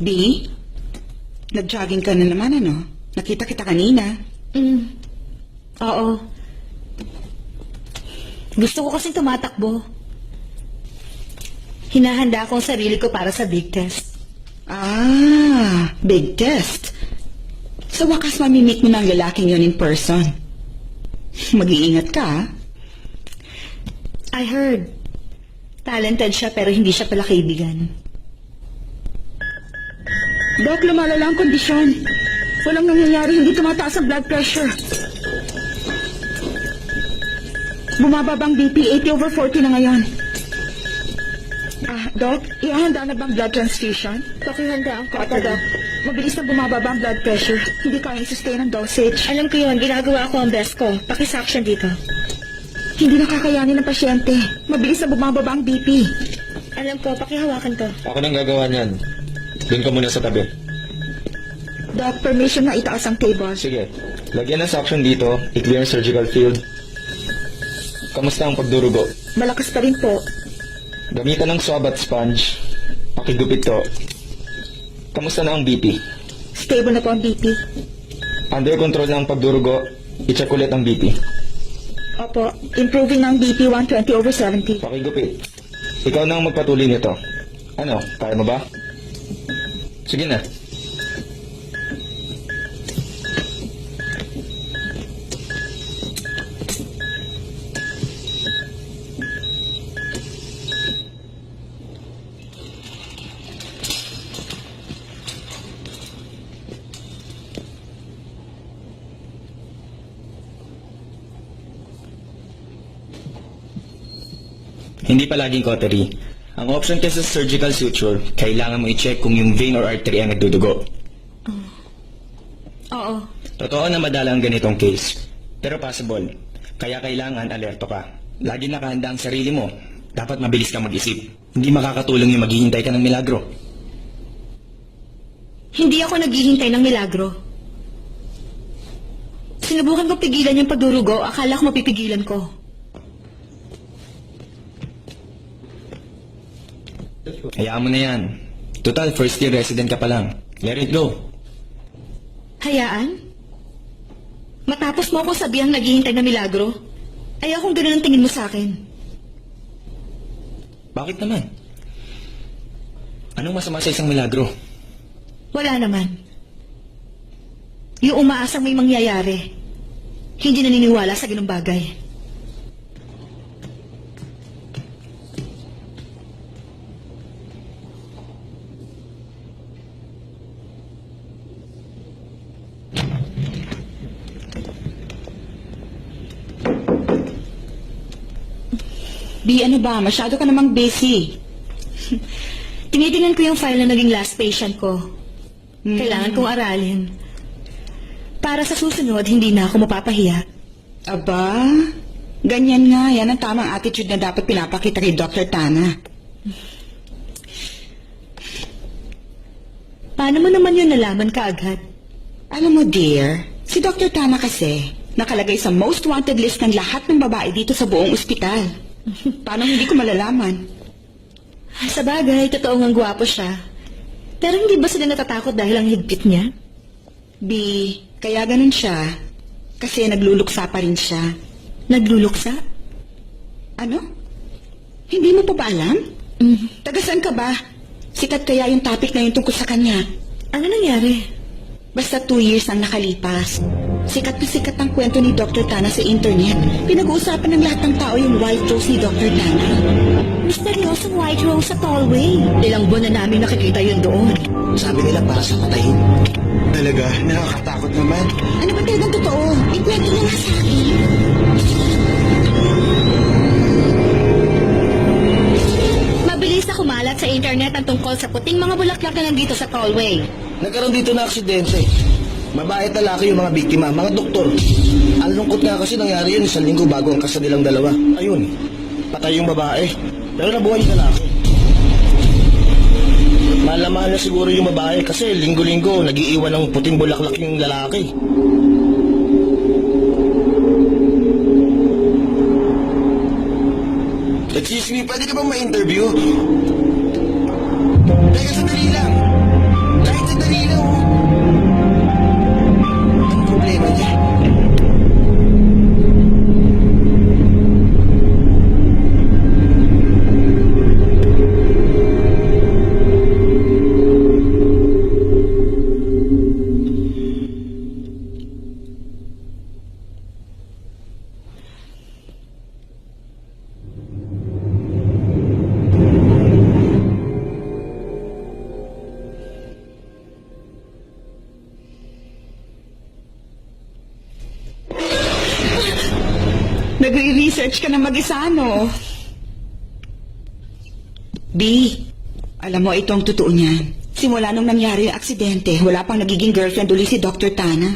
B, nag-jogging ka na naman, ano? Nakita kita kanina. Oo. Gusto ko kasing tumatakbo. Hinahanda ko ang sarili ko para sa big test. Ah, big test. Sa wakas mamimit mo ng lalaking yun in person. Mag-iingat ka, ha? I heard. Talented siya pero hindi siya pala kaibigan. Doc, lumalala ang kondisyon. Walang nangyayari, hindi tumataas ang blood pressure. Bumababa ang BP, 80/40 na ngayon. Doc, ihahanda na bang blood transfusion? Pakihanda ang Opo, Doc. Mabilis na bumababa ang blood pressure. Hindi kaya sustain ang dosage. Alam ko yun, ginagawa ko ang best ko. Pakisuction dito. Hindi nakakayanin ng pasyente. Mabilis na bumababa ang BP. Alam ko, pakihawakan to. Ako nang gagawa niyan. Doon ka muna sa tabi. Doc, permission na itaas ang table. Sige, lagyan ng suction dito, i-clear ang surgical field. Kamusta ang pagdurugo? Malakas pa rin po. Gamitan ng swab at sponge. Pakigupit to. Kamusta na ang BP? Stable na po ang BP. Under control na ang pagdurugo, i-check ulit ang BP. Opo, improving ng BP 120/70. Pakigupit. Ikaw na ang magpatuloy nito. Ano, kaya mo ba? Sige na. Hindi palaging cautery. Ang option kasi sa surgical suture, kailangan mo i-check kung yung vein or artery ang nagdudugo. Oo. Totoo na madala ang ganitong case, pero possible. Kaya kailangan alerto ka. Lagi nakahanda ang sarili mo. Dapat mabilis kang mag-isip. Hindi makakatulong yung maghihintay ka ng milagro. Hindi ako naghihintay ng milagro. Sinubukan ko pigilan yung pagdurugo, akala ko mapipigilan ko. Hayaan mo na yan. Total, first year resident ka pa lang. Let it go. Hayaan? Matapos mo akong sabihang naghihintay ng milagro, ay akong ganun ang tingin mo sa akin. Bakit naman? Anong masama sa isang milagro? Wala naman. Yung umaasang may mangyayari, hindi naniniwala sa ganung bagay. B, ano ba? Masyado ka namang busy. Tinitingnan ko yung file na naging last patient ko. Kailangan kong aralin. Para sa susunod, hindi na ako mapapahiya. Aba, ganyan nga. Yan ang tamang attitude na dapat pinapakita kay Dr. Tana. Paano mo naman yun nalaman kaagad? Alam mo, dear, si Dr. Tana kasi nakalagay sa most wanted list ng lahat ng babae dito sa buong ospital. Paano hindi ko malalaman? Sa bagay, totoo ngang gwapo siya. Pero hindi ba sila natatakot dahil ang higpit niya? B, kaya ganun siya. Kasi nagluluksa pa rin siya. Nagluluksa? Ano? Hindi mo pa ba alam? Taga saan ka ba? Sikat kaya yung topic na yun tungkol sa kanya. Ano nangyari? Basta 2 years ang nakalipas. Sikat na sikat ang kwento ni Dr. Tana sa internet. Pinag-uusapan ng lahat ng tao yung white rose ni Dr. Tana. Misteryosong white rose sa tollway. Ilang buwan na namin nakikita yun doon. Sabi nila para sa patayin. Talaga, nakakatakot naman. Ano ba talagang totoo? Ikwento niya nga sa akin. Mabilis na kumalat sa internet ang tungkol sa puting mga bulaklak na nandito sa tollway. Nagkaroon dito na aksidente. Babae at lalaki yung mga biktima, mga doktor. Ang lungkot nga kasi nangyari yun 1 linggo bago ang kasal nilang dalawa. Ayun, patay yung babae. Pero nabuhay yung lalaki. Mahal na siguro yung babae kasi linggo-linggo nag-iiwan ng puting bulaklak yung lalaki. Excuse me, pwede ka bang ma-interview? Teka, sandali lang. nagre-research ka na mag-isa, no? B, alam mo, itong totoo niyan. Simula nung nangyari yung aksidente, wala pang nagiging girlfriend uli si Dr. Tana.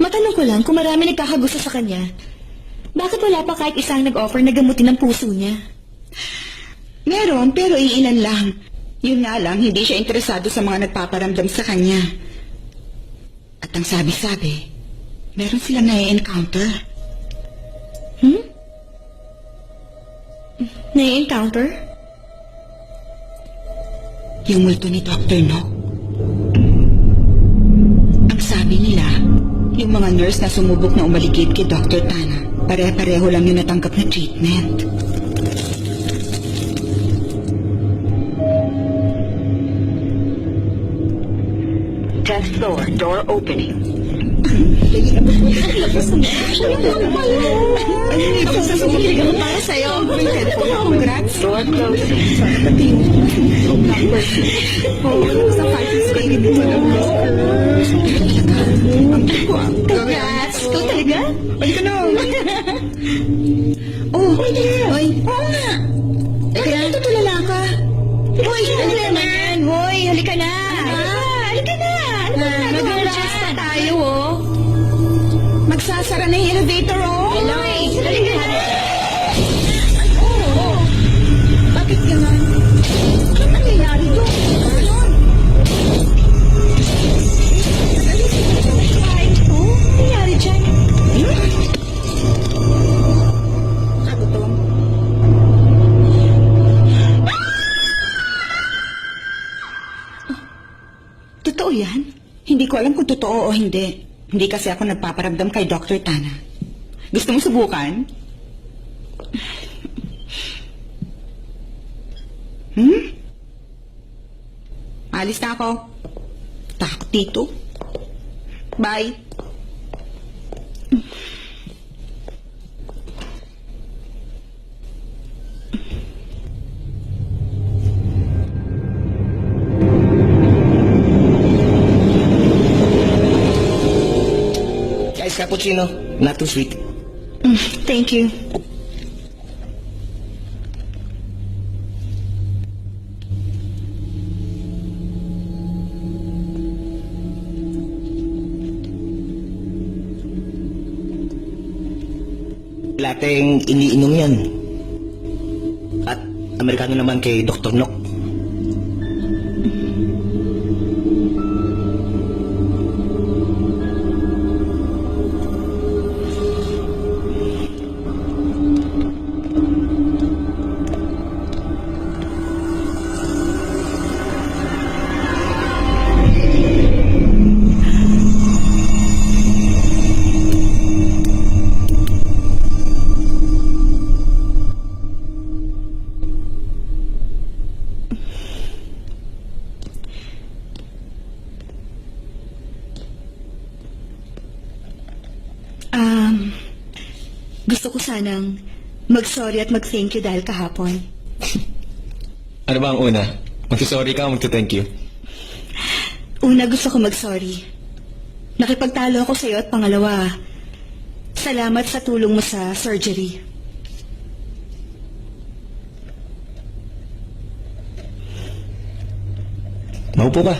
Matanong ko lang kung marami nagkakagusto sa kanya. Bakit wala pa kahit isang nag-offer na gamutin ang puso niya? Meron, pero iilan lang. Yun nga lang, hindi siya interesado sa mga nagpaparamdam sa kanya. At ang sabi-sabi, meron silang nai-encounter. Nai-encounter? Yung multo ni Dr. Nock. Ang sabi nila, yung mga nurse na sumubok na umaligid kay Dr. Tana, pare-pareho lang yung natanggap na treatment. Tenth floor, door opening. Para sa'yo. Congrats. Door closing. Sa fighting stage dito lang. Congrats! Ikaw talaga? Ay, ka na. Oh, oy. Oo nga. Bakit tutulala ka? Hoy, Ano naman? Hoy, halika na! Halika na! Ano ba Mag-relax na tayo, oh? magsasara na yung elevator, oh. Hello? Halika na! Ay, oo. Bakit ganun? Ano nangyayari doon? Ano yun? Ay, oh, ano nangyari dyan? Kagutom. Totoo yan? Hindi ko alam kung totoo o hindi. Hindi kasi ako nagpaparamdam kay Dr. Tana. Gusto mo subukan? Alis na ako. Takot dito. Bye. Ice cappuccino, not too sweet. Thank you. Lateng iniinom yan. At Amerikano naman kay Dr. Nock. Gusto ko sanang mag-sorry at mag-thank you dahil kahapon. Ano ba ang una? Magsasorry ka o magta-thank you? Una, gusto ko mag-sorry. Nakipagtalo ako sa'yo at pangalawa, salamat sa tulong mo sa surgery. Maupo ka.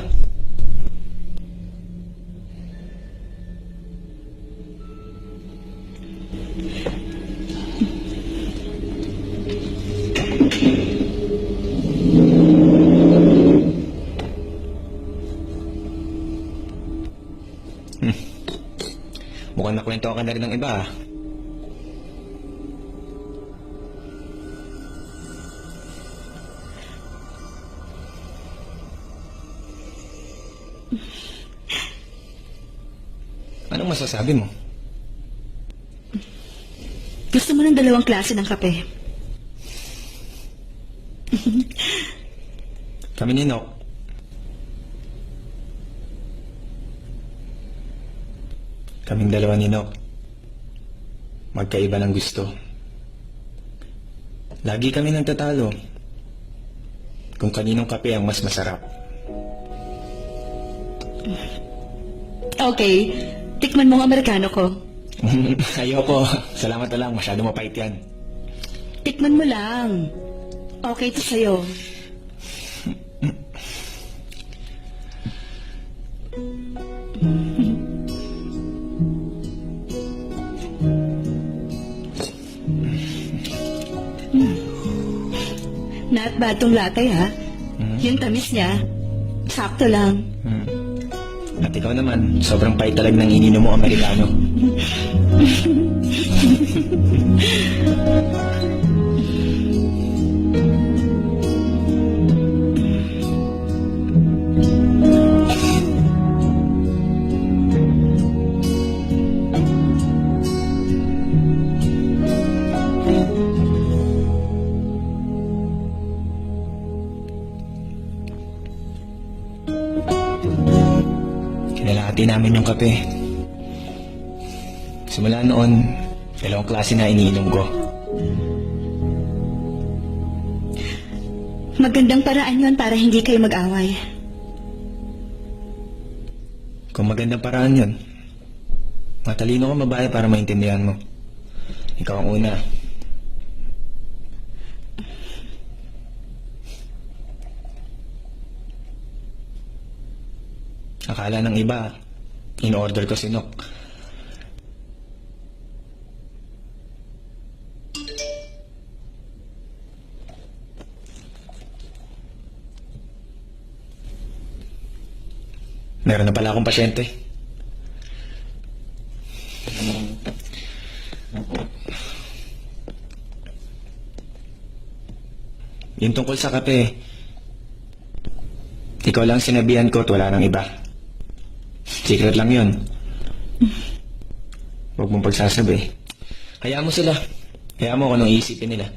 Mukhang nakwento ka na rin ng iba, ah. Anong masasabi mo? Gusto mo ng 2 klase ng kape? Kami ni Nock. Kaming dalawa ni Nock. Magkaiba ng gusto. Lagi kami nagtatalo kung kaninong kape ang mas masarap. Okay, tikman mo ang Amerikano ko. Ayoko. Salamat na lang. Masyado mapait yan. Tikman mo lang. Okay to sa'yo. Not bad tong latte, ha? Yung tamis niya, sakto lang. At ikaw naman, sobrang pait talaga ng ininom mo, Amerikano. Kinalahati namin yung kape. Simula noon, 2 klase na iniinom ko. Magandang paraan yon para hindi kayo mag-away. Kung magandang paraan yun, matalino ka mabahay para maintindihan mo. Ikaw ang una. Akala ng iba, in-order ko si Nok. Meron na pala akong pasyente. Yung tungkol sa kape, ikaw lang sinabihan ko at wala nang iba. Secret lang yun. Huwag mong pagsasabi. Hayaan mo sila. Hayaan mo kung anong iisipin nila.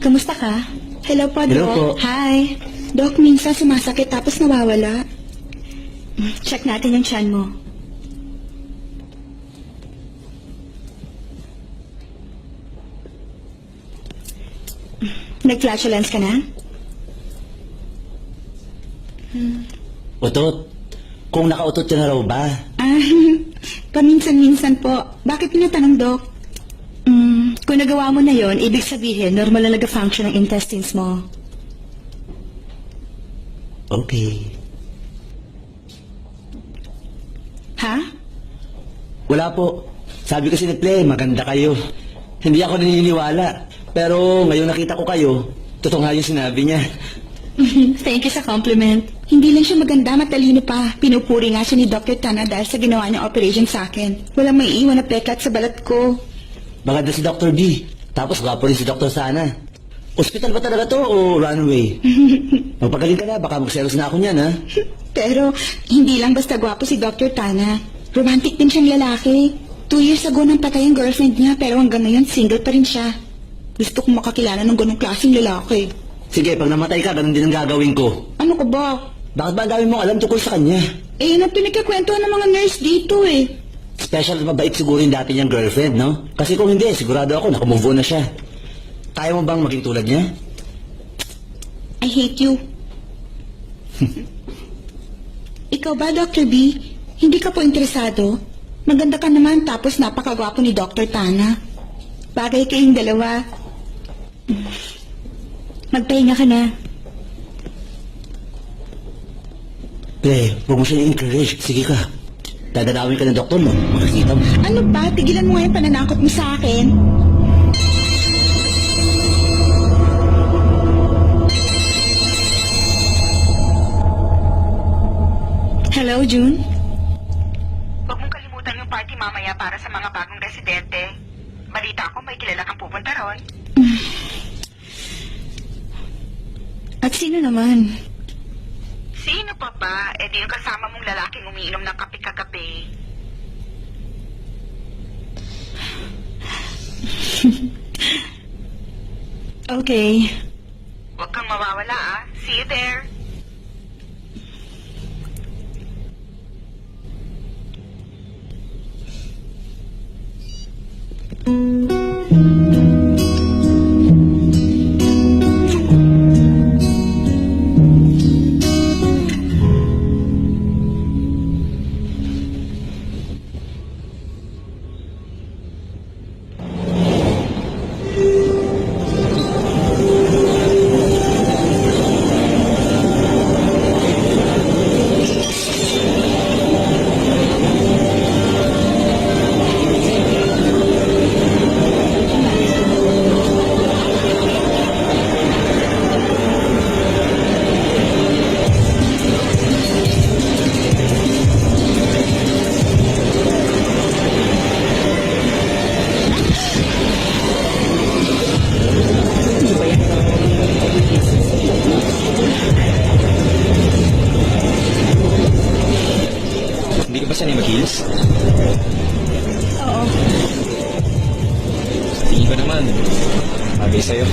Kamusta ka? Hello po, Hello Doc. po. Hi. Doc, minsan sumasakit tapos nawawala. Check natin yung tiyan mo. Nag-flatulence ka na? Utot. Kung nakautot ka na raw ba? Ah, paminsan-minsan po. Bakit pinatanong, Doc? Kung nagawa mo na yon, ibig sabihin, normal na nag-function ang intestines mo. Okay. Ha? Wala po. Sabi kasi ni Play, maganda kayo. Hindi ako naniniwala. Pero ngayon nakita ko kayo, totoo nga yung sinabi niya. Thank you sa compliment. Hindi lang siya maganda, matalino pa. Pinupuri nga siya ni Dr. Tana dahil sa ginawa niyang operation sa akin. Walang may iwan na peklat sa balat ko. Maganda si Dr. B. Tapos gwapo rin si Dr. Sana. Hospital ba talaga to o runway? Magpagaling ka na, baka magselos na ako niyan, ha? Pero, hindi lang basta gwapo si Dr. Tana. Romantic din siyang lalaki. 2 years ago nang patay ang girlfriend niya, pero hanggang ngayon single pa rin siya. Gusto kong makakilala ng ganong klaseng lalaki. Sige, pag namatay ka, ganun din ang gagawin ko. Ano ka ba? Bakit ba ang dami mong alam tungkol sa kanya? Eh, yun ang pinagkakwentuhan ng mga nurse dito eh. Special at mabait siguro yung dati niyang girlfriend, no? Kasi kung hindi, sigurado ako, nakamove on na siya. Kaya mo bang maging tulad niya? I hate you. Ikaw ba, Dr. B? Hindi ka po interesado? Maganda ka naman tapos napakagwapo ni Dr. Tana. Bagay kayong dalawa. Magpahinga ka na. Ple, huwag mo siya i-encourage. Sige ka. Dadalawin ka ng doktor mo. Makikita mo. Ano ba? Tigilan mo nga yung pananakot mo sa akin. Hello, June? Huwag mong kalimutan yung party mamaya para sa mga bagong residente. Balita ko may kilala kang pupunta ron. At sino naman? Sino pa ba? Eh di yung kasama mong lalaking umiinom ng kape kagabi. Okay. Huwag kang mawawala ah. See you there. Hindi ka ba sanay mag-heels? Oo. Sa tingin ko naman, bagay sa'yo.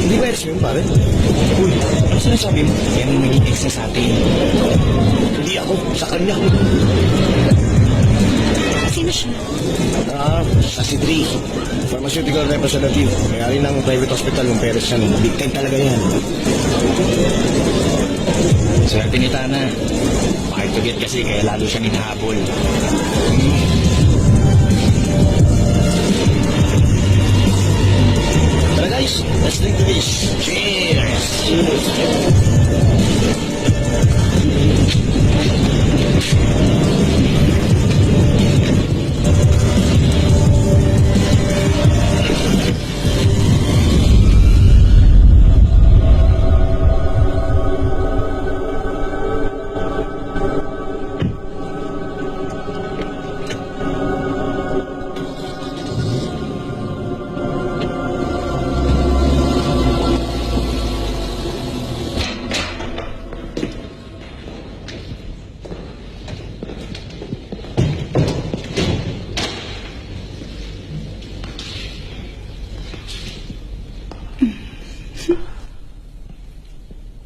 Hindi ba yun, pare? Uy, ano sinasabi mo? Yan ang naging ex niya sa atin. Hindi ako, sa kanya. Sino siya? Si Dre, pharmaceutical representative. May-ari ng private hospital ng Perez yan. Big time talaga yan. Swerte ni Tana. Pakituget kasi kaya lalo siyang hinahabol. Tara guys, let's drink to this. Cheers!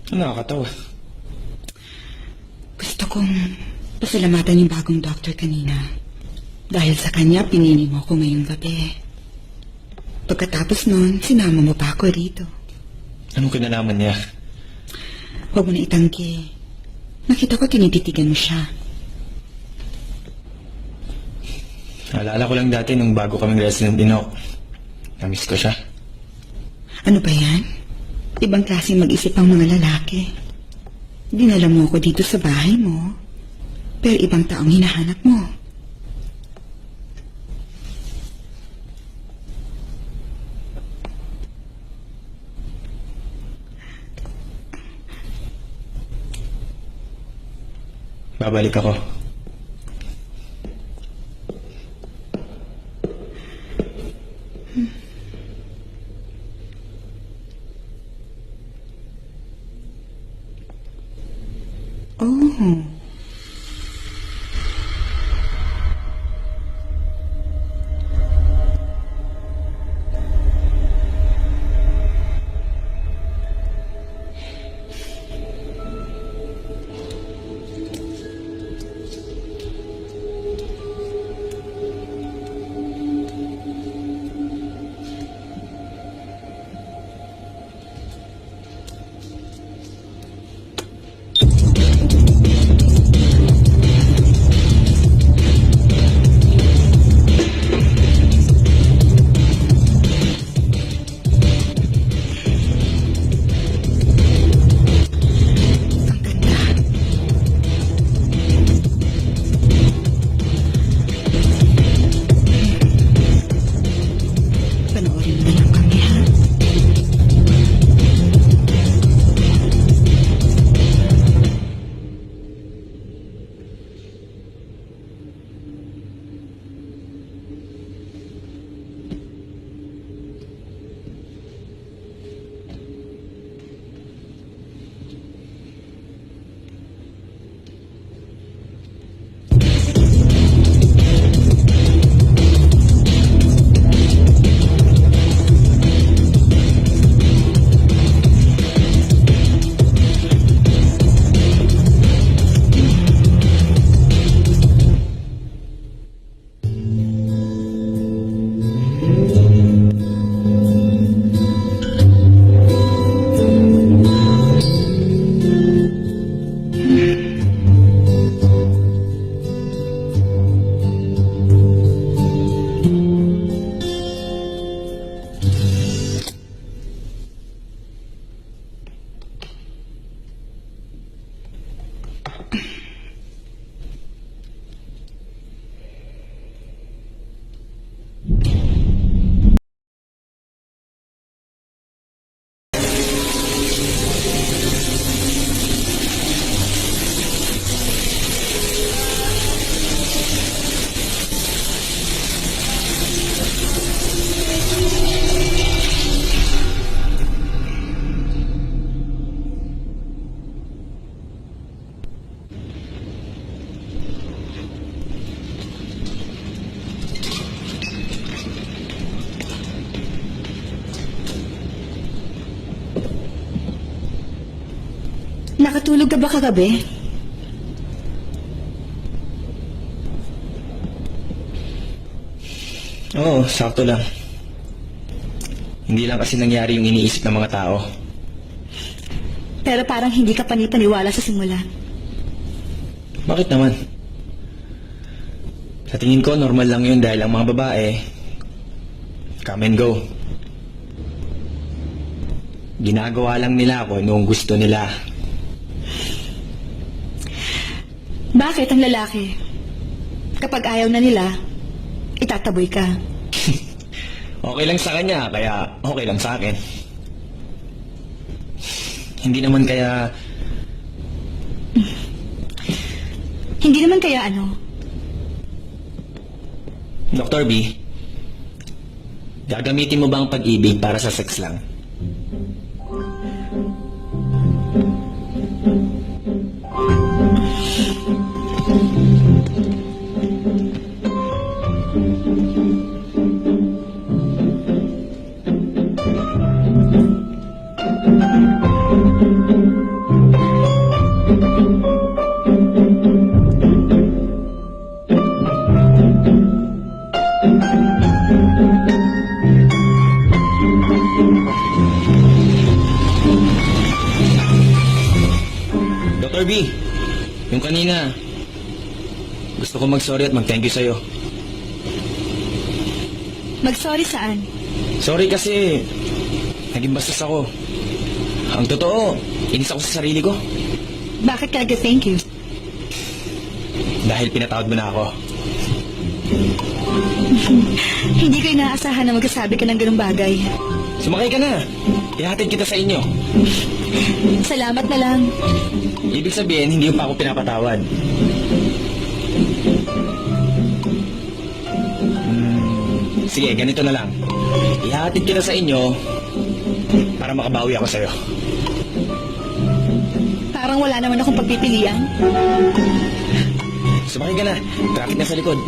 Ano nakakatawa? Gusto kong pasalamatan yung bagong doctor kanina. Dahil sa kanya, pinili mo ako ngayong gabi. Pagkatapos nun, sinama mo pa ako rito. Anong kinalaman niya? Huwag mo na itanggi. Nakita ko tinititigan mo siya. Alala ko lang dati nung bago kaming resident dinok. Namiss ko siya. Ano ba yan? Ibang klaseng mag-isip ang mga lalaki. Dinala mo ako dito sa bahay mo. Pero ibang taong hinahanap mo. Babalik ako. Oh. Panoorin mo na lang kami, ha? Nakatulog ka ba kagabi? Oo, sakto lang. Hindi lang kasi nangyari yung iniisip ng mga tao. Pero parang hindi ka panipaniwala sa simula. Bakit naman? Sa tingin ko, normal lang yun dahil ang mga babae, come and go. Ginagawa lang nila ako noong gusto nila. Bakit ang lalaki? Kapag ayaw na nila, itataboy ka. Okay lang sa kanya, kaya okay lang sa akin. Hindi naman kaya... Hindi naman kaya ano? Dr. B, gagamitin mo ba ang pag-ibig para sa sex lang? Dr. B, yung kanina, gusto ko mag-sorry at mag-thank you sa'yo. Mag-sorry saan? Sorry kasi naging bastos ako. Ang totoo, inis ako sa sarili ko. Bakit ka nag-thank you? Dahil pinatawad mo na ako. Hindi ko inaasahan na magsasabi ka ng ganung bagay. Sumakay ka na. Ihatid kita sa inyo. Salamat na lang. Ibig sabihin, hindi pa ako pinapatawad. Sige, ganito na lang. Ihatid kita sa inyo para makabawi ako sa'yo. Parang wala naman akong pagpipilian. Sumakay ka na. Traffic na sa likod.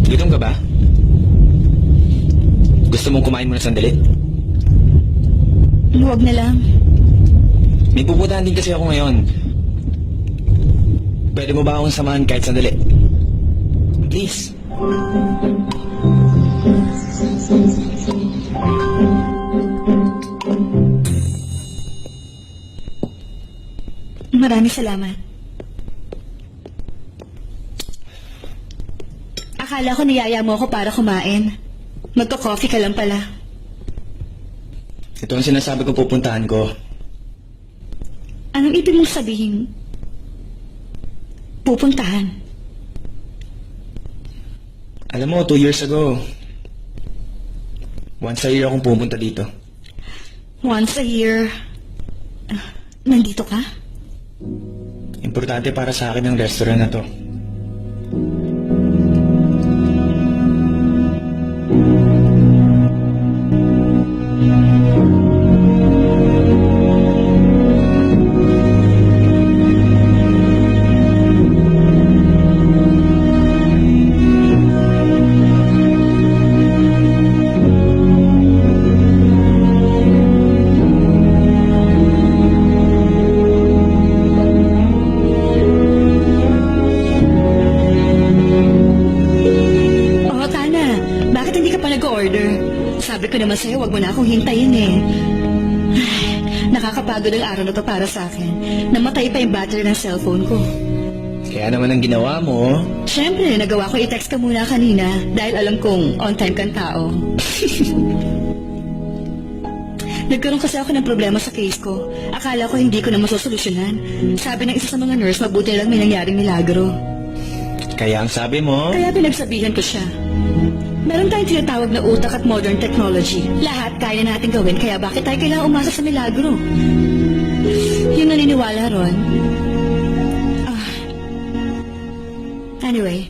Gutom ka ba? Gusto mong kumain muna sandali? Huwag na lang. May pupuntahan din kasi ako ngayon. Pwede mo ba akong samahan kahit sandali? Please. Maraming salamat. Akala ko niyaya mo ako para kumain. Magko-coffee ka lang pala. Ito ang sinasabi ko pupuntahan ko. Anong ibig mong sabihin? Pupuntahan. Alam mo, 2 years ago, once a year akong pupunta dito. Once a year. Nandito ka? Importante para sa akin ang restaurant na to. Oo, Tana. Bakit hindi ka pa nag-order? Sabi ko naman sa'yo, wag mo na akong hintayin eh. Ay, nakakapagod ang araw na to para sa akin. Namatay pa yung battery ng cellphone ko. Kaya naman ang ginawa mo, Siyempre, nagawa ko i-text ka muna kanina dahil alam kong on-time kang tao. Nagkaroon kasi ako ng problema sa case ko. Akala ko hindi ko na masosolusyonan. Sabi ng isa sa mga nurse, mabuti lang may nangyaring milagro. kaya ang sabi mo, Kaya pinagsabihan ko siya. Meron tayong tinatawag na utak at modern technology. Lahat kaya natin gawin, kaya bakit tayo kailangan umasa sa milagro? Yung naniniwala ron. Anyway,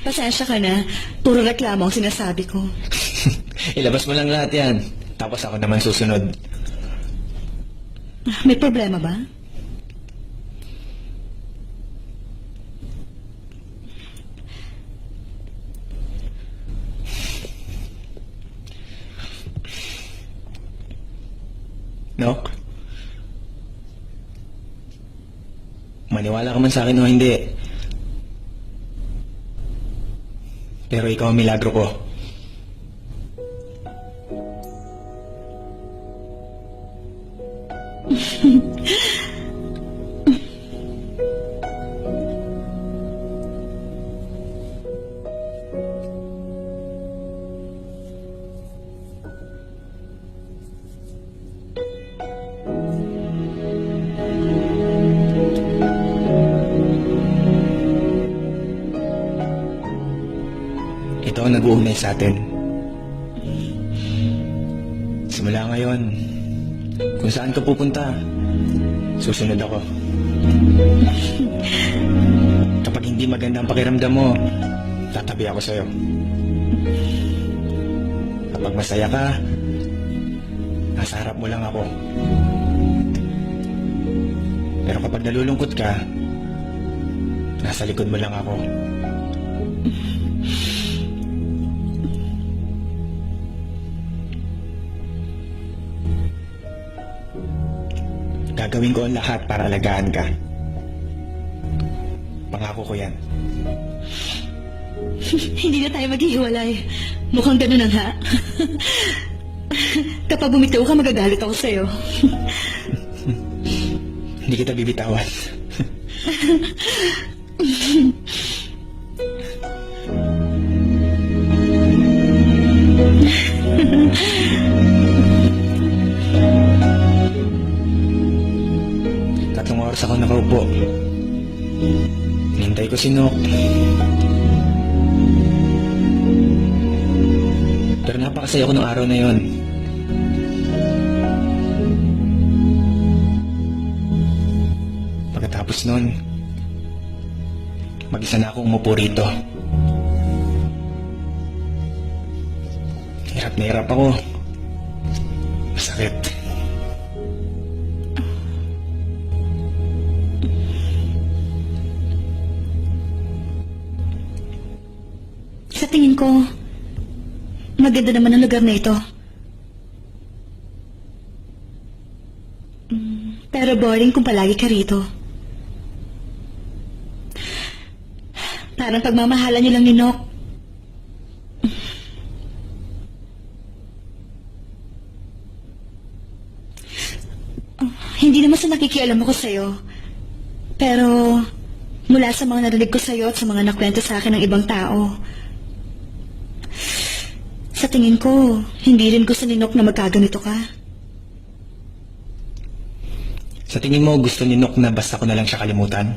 pasensya ka na. Puro reklamo ang sinasabi ko. ilabas mo lang lahat yan. Tapos ako naman susunod. May problema ba? Nok? Maniwala ka man sa akin o hindi. Pero ikaw ang milagro ko. Ito ang nag-uugnay sa atin. Simula ngayon, kung saan ka pupunta, susunod ako. Kapag hindi maganda ang pakiramdam mo, tatabi ako sa'yo. Kapag masaya ka, nasa harap mo lang ako. Pero kapag nalulungkot ka, nasa likod mo lang ako. Gagawin ko ang lahat para alagaan ka. Pangako ko yan. Hindi na tayo maghihiwalay. Mukhang ganun ang ha. Kapag bumitaw ka, magagalit ako sa'yo. Hindi kita bibitawan. Tatlong oras ako nakaupo. Hinintay ko si Nok. Pero napakasaya ko ng araw na yon. Pagkatapos nun, mag-isa na ako umupo rito. Hirap na hirap ako. Masakit. Sa tingin ko, maganda naman ang lugar na ito. Pero boring kung palagi ka rito. Parang pagmamahalan niyo lang ni Nok. Hindi naman sa nakikialam ako sa'yo. Pero mula sa mga narinig ko sa'yo at sa mga nakwento sa akin ng ibang tao, sa tingin ko, hindi rin gusto ni Nok na magkaganito ka. Sa tingin mo, gusto ni Nok na basta ko na lang siya kalimutan?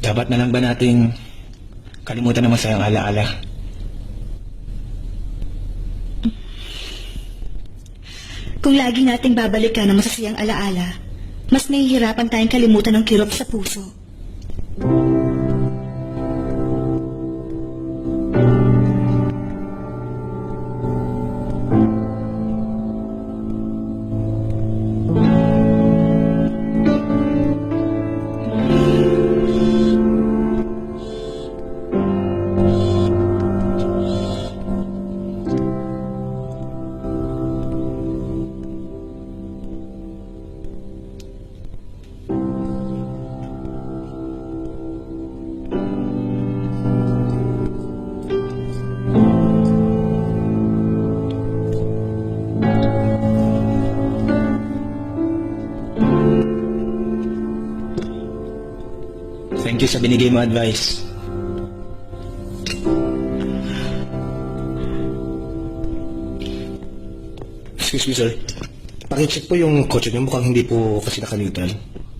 Dapat na lang ba nating kalimutan ang masayang alaala? Kung lagi nating babalikan ang masasayang alaala, mas nahihirapan tayong kalimutan ng kirot sa puso. Thank you sa binigay mo advice. Excuse me, sir. Pakicheck po yung kotse niyo. Mukhang hindi po kasi nakalitan.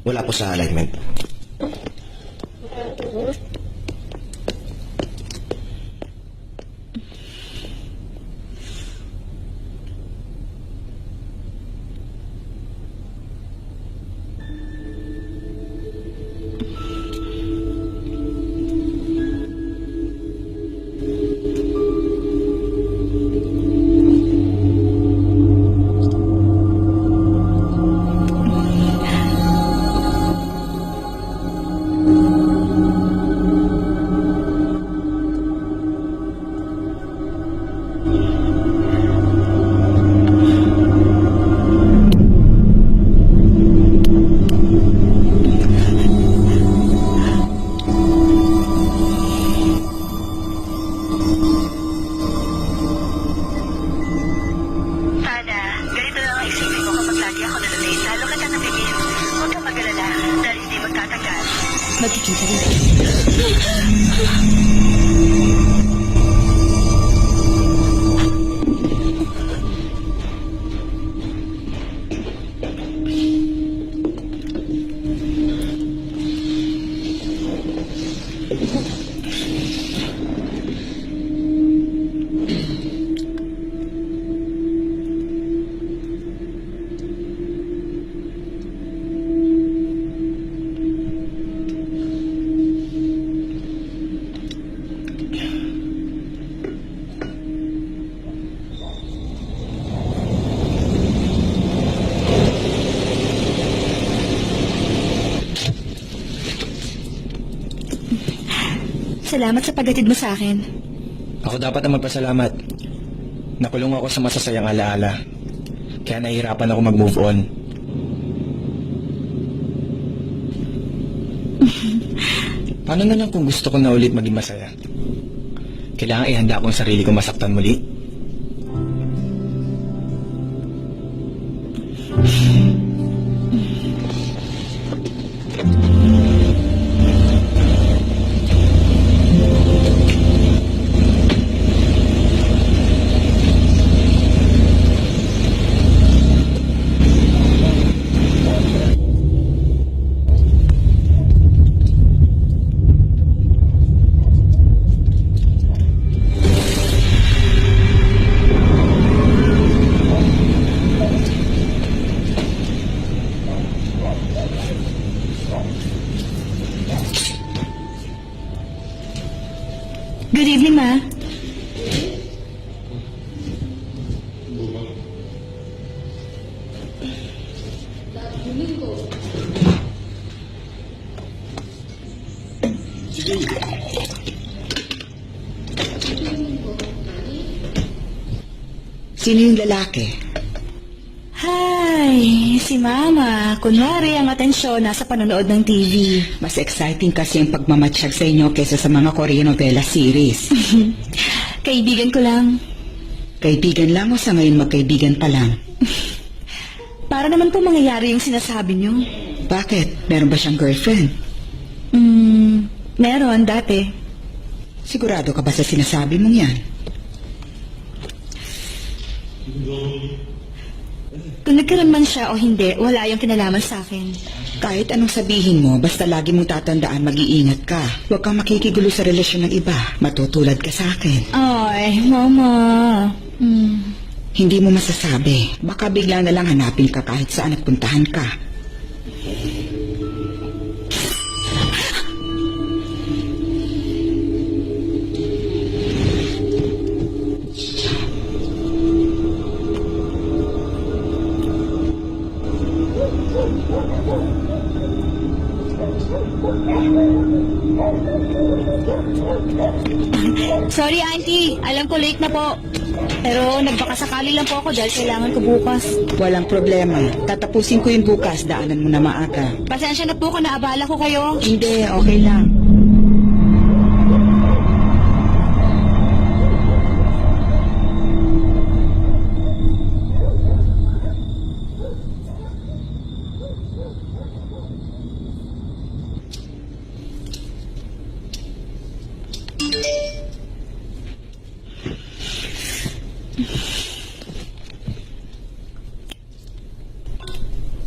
Wala po sa alignment. Magkikita rin tayo. Salamat sa paghatid mo sa akin. Ako dapat ang magpasalamat. Nakulong ako sa masasayang alaala. Kaya nahihirapan ako mag-move on. Paano na lang kung gusto ko na ulit maging masaya? Kailangan ihanda ko ang sarili ko masaktan muli? Sige, Ma. Sino yung lalaki? Hi, si Mama. Kunwari ang atensyon nasa panonood ng TV. Mas exciting kasi yung pagmamatsyag sa inyo kaysa sa mga Korean novela series. Kaibigan ko lang. Kaibigan lang o sa ngayon magkaibigan pa lang? Para naman po mangyayari yung sinasabi niyo. Bakit? Meron ba siyang girlfriend? Meron dati. Sigurado ka ba sa sinasabi mong yan? Kung nagkaroon man siya o hindi, wala yung kinalaman sa akin. Kahit anong sabihin mo, basta lagi mong tatandaan mag-iingat ka. Huwag kang makikigulo sa relasyon ng iba. Matutulad ka sa akin. Ay, Mama. Hindi mo masasabi. Baka bigla na lang hanapin ka kahit saan at puntahan ka. Sorry, Auntie. Alam ko late na po. Pero nagbakasakali lang po ako dahil kailangan ko bukas. Walang problema. Tatapusin ko yun bukas. Daanan mo na maaga. Pasensya na po kung naabala ko kayo. Hindi, okay lang.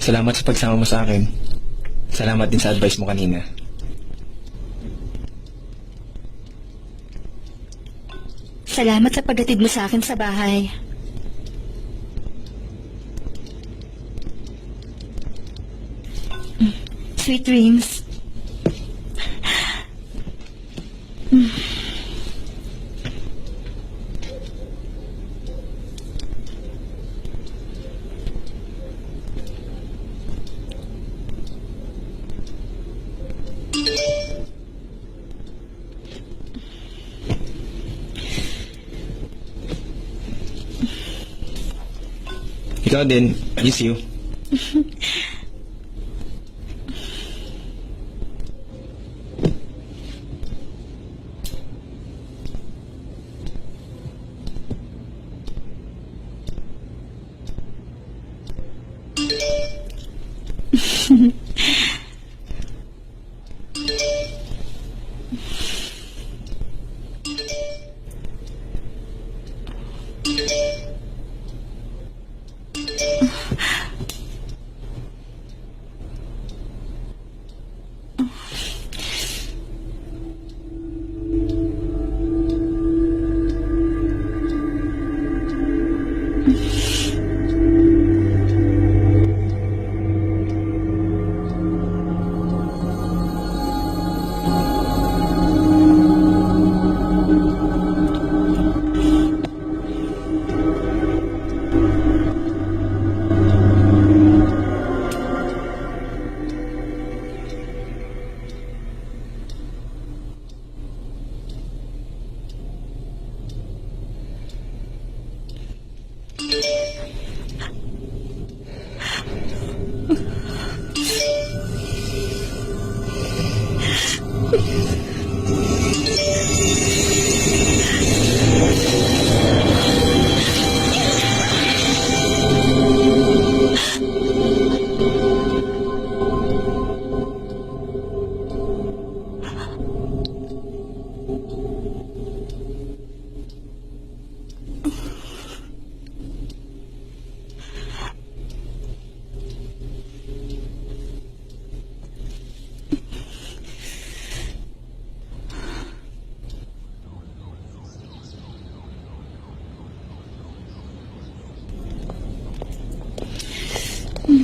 Salamat sa pagsama mo sa akin. Salamat din sa advice mo kanina. Salamat sa paghatid mo sa akin sa bahay. Sweet dreams. Ikaw din. Miss you.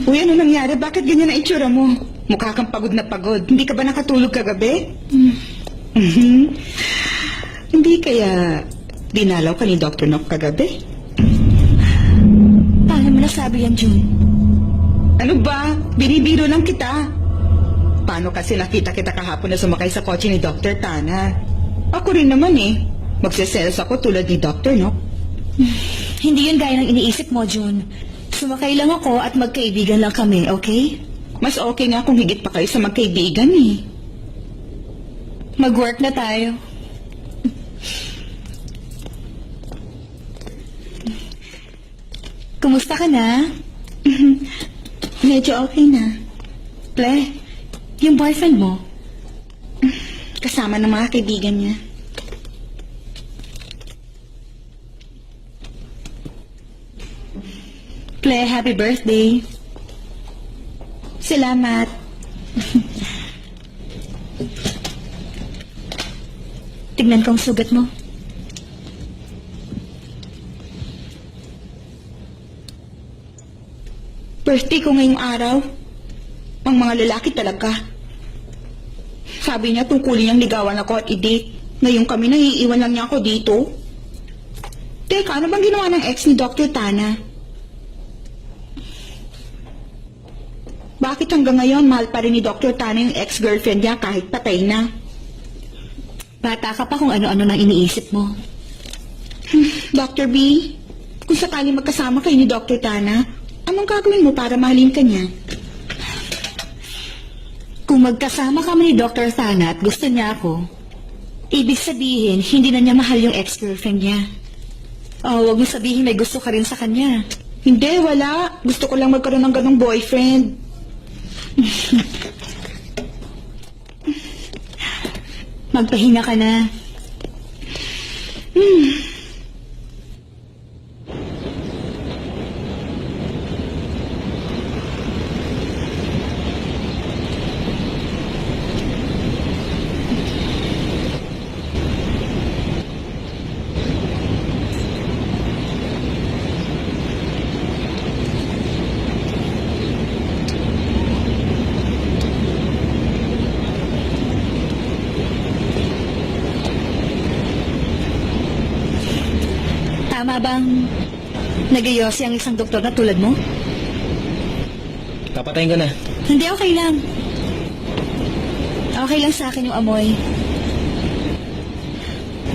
Uy, ano nangyari? Bakit ganyan ang itsura mo? Mukha kang pagod na pagod. Hindi ka ba nakatulog kagabi? Mhm. Hindi Hindi kaya dinalaw ka ni Dr. Nock kagabi? Paano mo nasabi yan, June? Ano ba? Binibiro lang kita. Paano kasi nakita kita kahapon na sumakay sa kotse ni Dr. Tana? Ako rin naman eh. Magsiselos ako tulad ni Dr. Nock. Hindi yun gaya ng iniisip mo, June. Sumakay lang ako at magkaibigan lang kami, okay? Mas okay nga kung higit pa kayo sa magkaibigan eh. Mag-work na tayo. Kumusta ka na? Medyo okay na. Ple, yung boyfriend mo? Kasama ng mga kaibigan niya. Ple, happy birthday. Salamat. Tignan ko ang sugat mo. Birthday ko ngayong araw. Ang mga lalaki talaga. Sabi niya tungkulin niyang ligawan ako at i-date. Ngayon kami naiiwan lang niya ako dito. Teka, ano bang ginawa ng ex ni Dr. Tana? Bakit hanggang ngayon mahal pa rin ni Dr. Tana yung ex-girlfriend niya kahit patay na? Bata ka pa kung ano-ano nang iniisip mo. Dr. B, kung sakali magkasama kayo ni Dr. Tana, anong gagawin mo para mahalin ka niya? Kung magkasama kami ni Dr. Tana at gusto niya ako, ibig sabihin, hindi na niya mahal yung ex-girlfriend niya. Oh, wag mo sabihin may gusto ka rin sa kanya. Hindi, wala. Gusto ko lang magkaroon ng ganong boyfriend. Magpahinga ka na. Tama bang nag-iyosi ang isang doktor na tulad mo? Papatayin ko na. Hindi, okay lang. Okay lang sa akin yung amoy.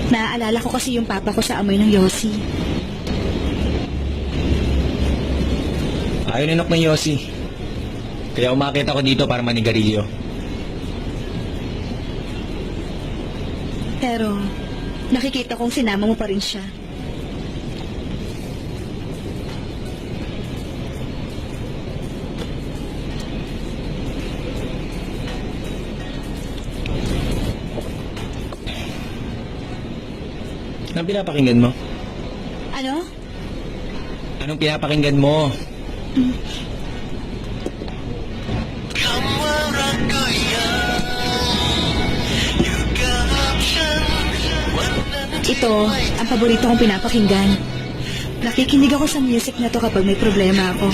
Naaalala ko kasi yung papa ko sa amoy ng yosi. Ayaw ninok ng Yossi. Kaya umakit ako dito para manigarilyo. Pero, nakikita kong sinama mo pa rin siya. Anong pinapakinggan mo? Ano? Anong pinapakinggan mo? Ito, ang paborito kong pinapakinggan. Nakikinig ako sa music na to kapag may problema ako.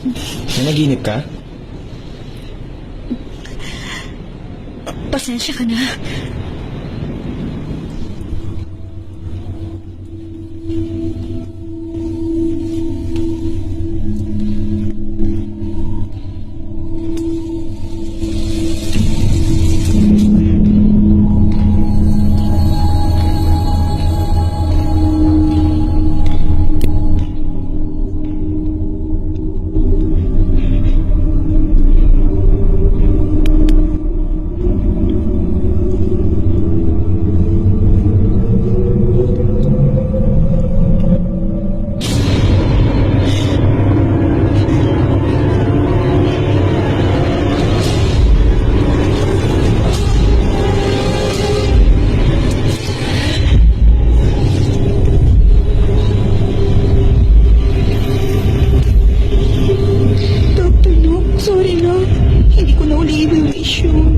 Nanaginip ka? Pasensya ka na. Dr. Nook, sorry na. Hindi ko na uli i-wish yun.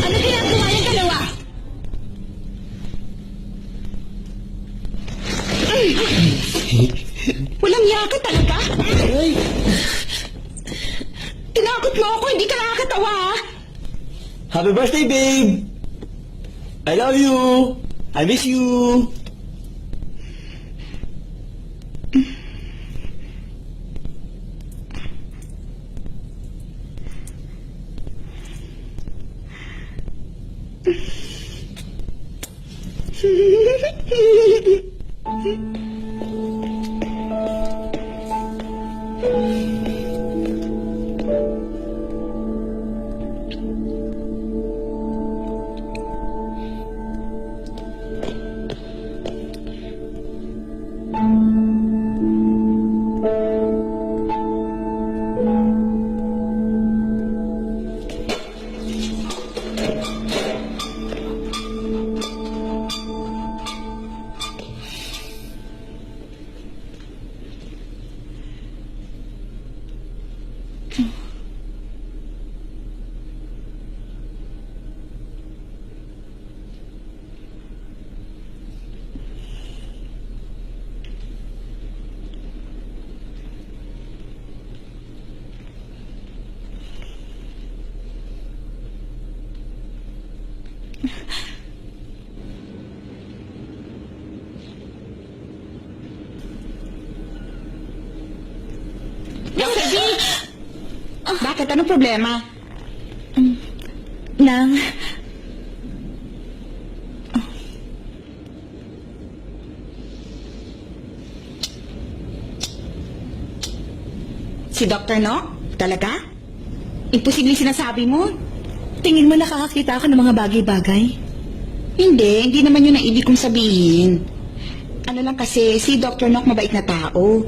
Ano ginagawa yung dalawa? Walang yaka talaga? Tinakot mo ako, hindi ka nakakatawa ha? Happy birthday, babe! I love you! I miss you! Dr. V! Bakit? Anong problema? Nang, Si Dr. Nook? Talaga? Imposible sinasabi mo? tingin mo nakakakita ako ng mga bagay-bagay? Hindi naman yun ang ibig kong sabihin. Ano lang kasi, si Dr. Nook mabait na tao.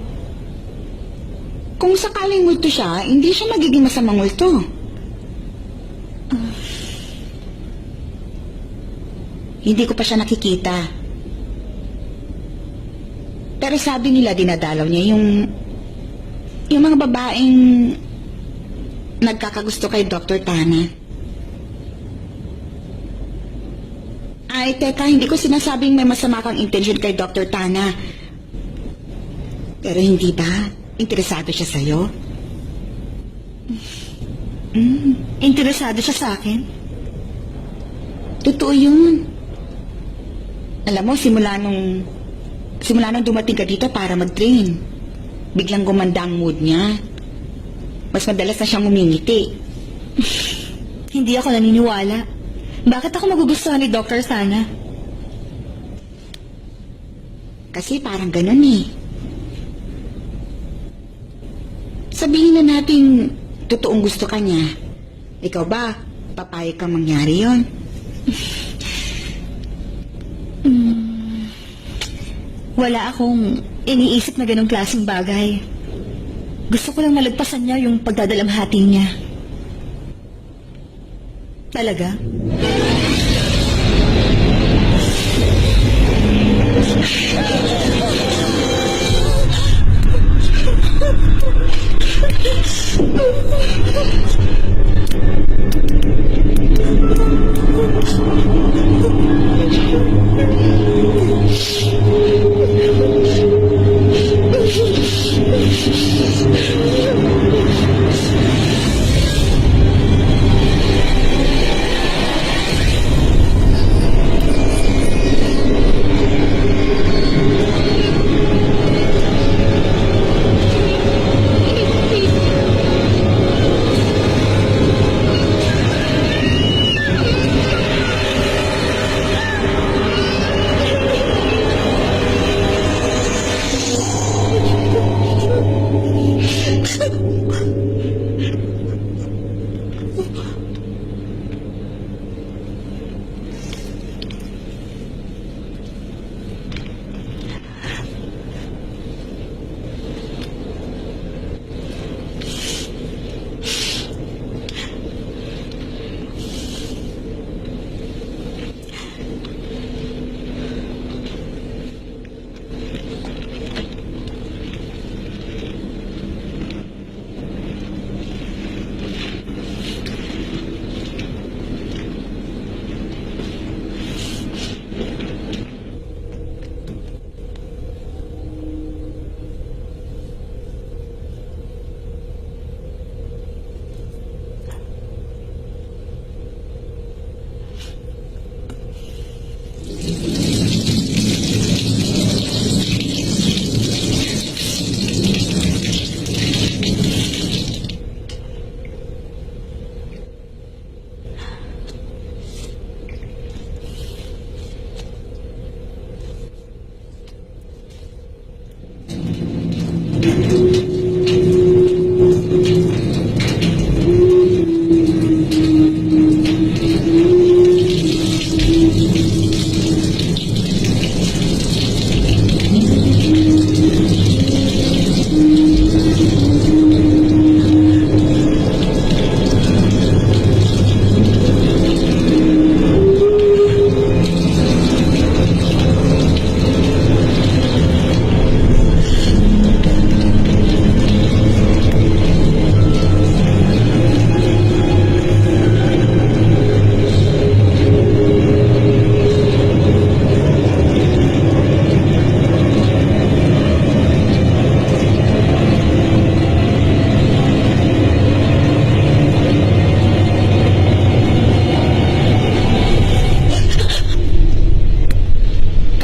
Kung sakaling multo siya, hindi siya magiging masamang multo. Hindi ko pa siya nakikita. Pero sabi nila dinadalaw niya yung mga babaeng nagkakagusto kay Dr. Tana. Ay, teka, hindi ko sinasabing may masama kang intention kay Dr. Tana. Pero hindi ba? Interesado siya sa'yo? Interesado siya sa akin? Totoo yun. Alam mo, simula nung dumating ka dito para mag-train, biglang gumanda ang mood niya. Mas madalas na siyang umingiti. Hindi ako naniniwala. Bakit ako magugustuhan ni Dr. Sana? Kasi parang ganun eh. Sabihin na natin, totoong gusto ka niya. Ikaw ba, papayag kang mangyari yon? Wala akong iniisip na ganong klaseng bagay. Gusto ko lang malagpasan niya yung pagdadalamhati niya. Talaga?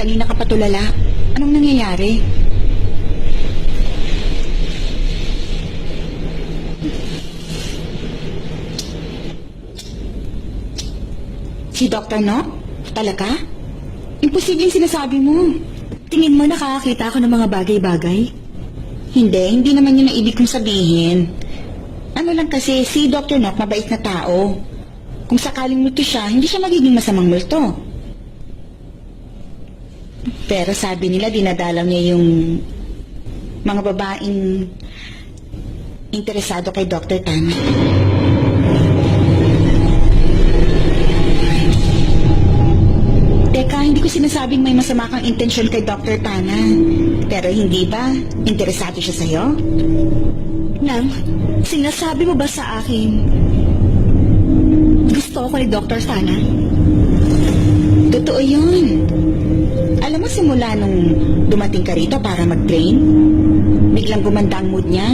Kanina ka pa tulala. Anong nangyayari? Si Dr. No? Talaga? Imposibleng sinasabi mo. Tingin mo nakakakita ako ng mga bagay-bagay? Hindi naman yun ang ibig kong sabihin. Ano lang kasi, si Dr. Nock mabait na tao. Kung sakaling multo siya, hindi siya magiging masamang multo. Pero sabi nila, dinadalaw niya yung mga babaeng interesado kay Dr. Tan. sinasabing may masama kang intensyon kay Dr. Tana. Pero hindi ba? Interesado siya sa'yo? Nang, sinasabi mo ba sa akin gusto ko ni Dr. Sana? Totoo yun. Alam mo, simula nung dumating ka rito para mag-train, biglang gumanda ang mood niya.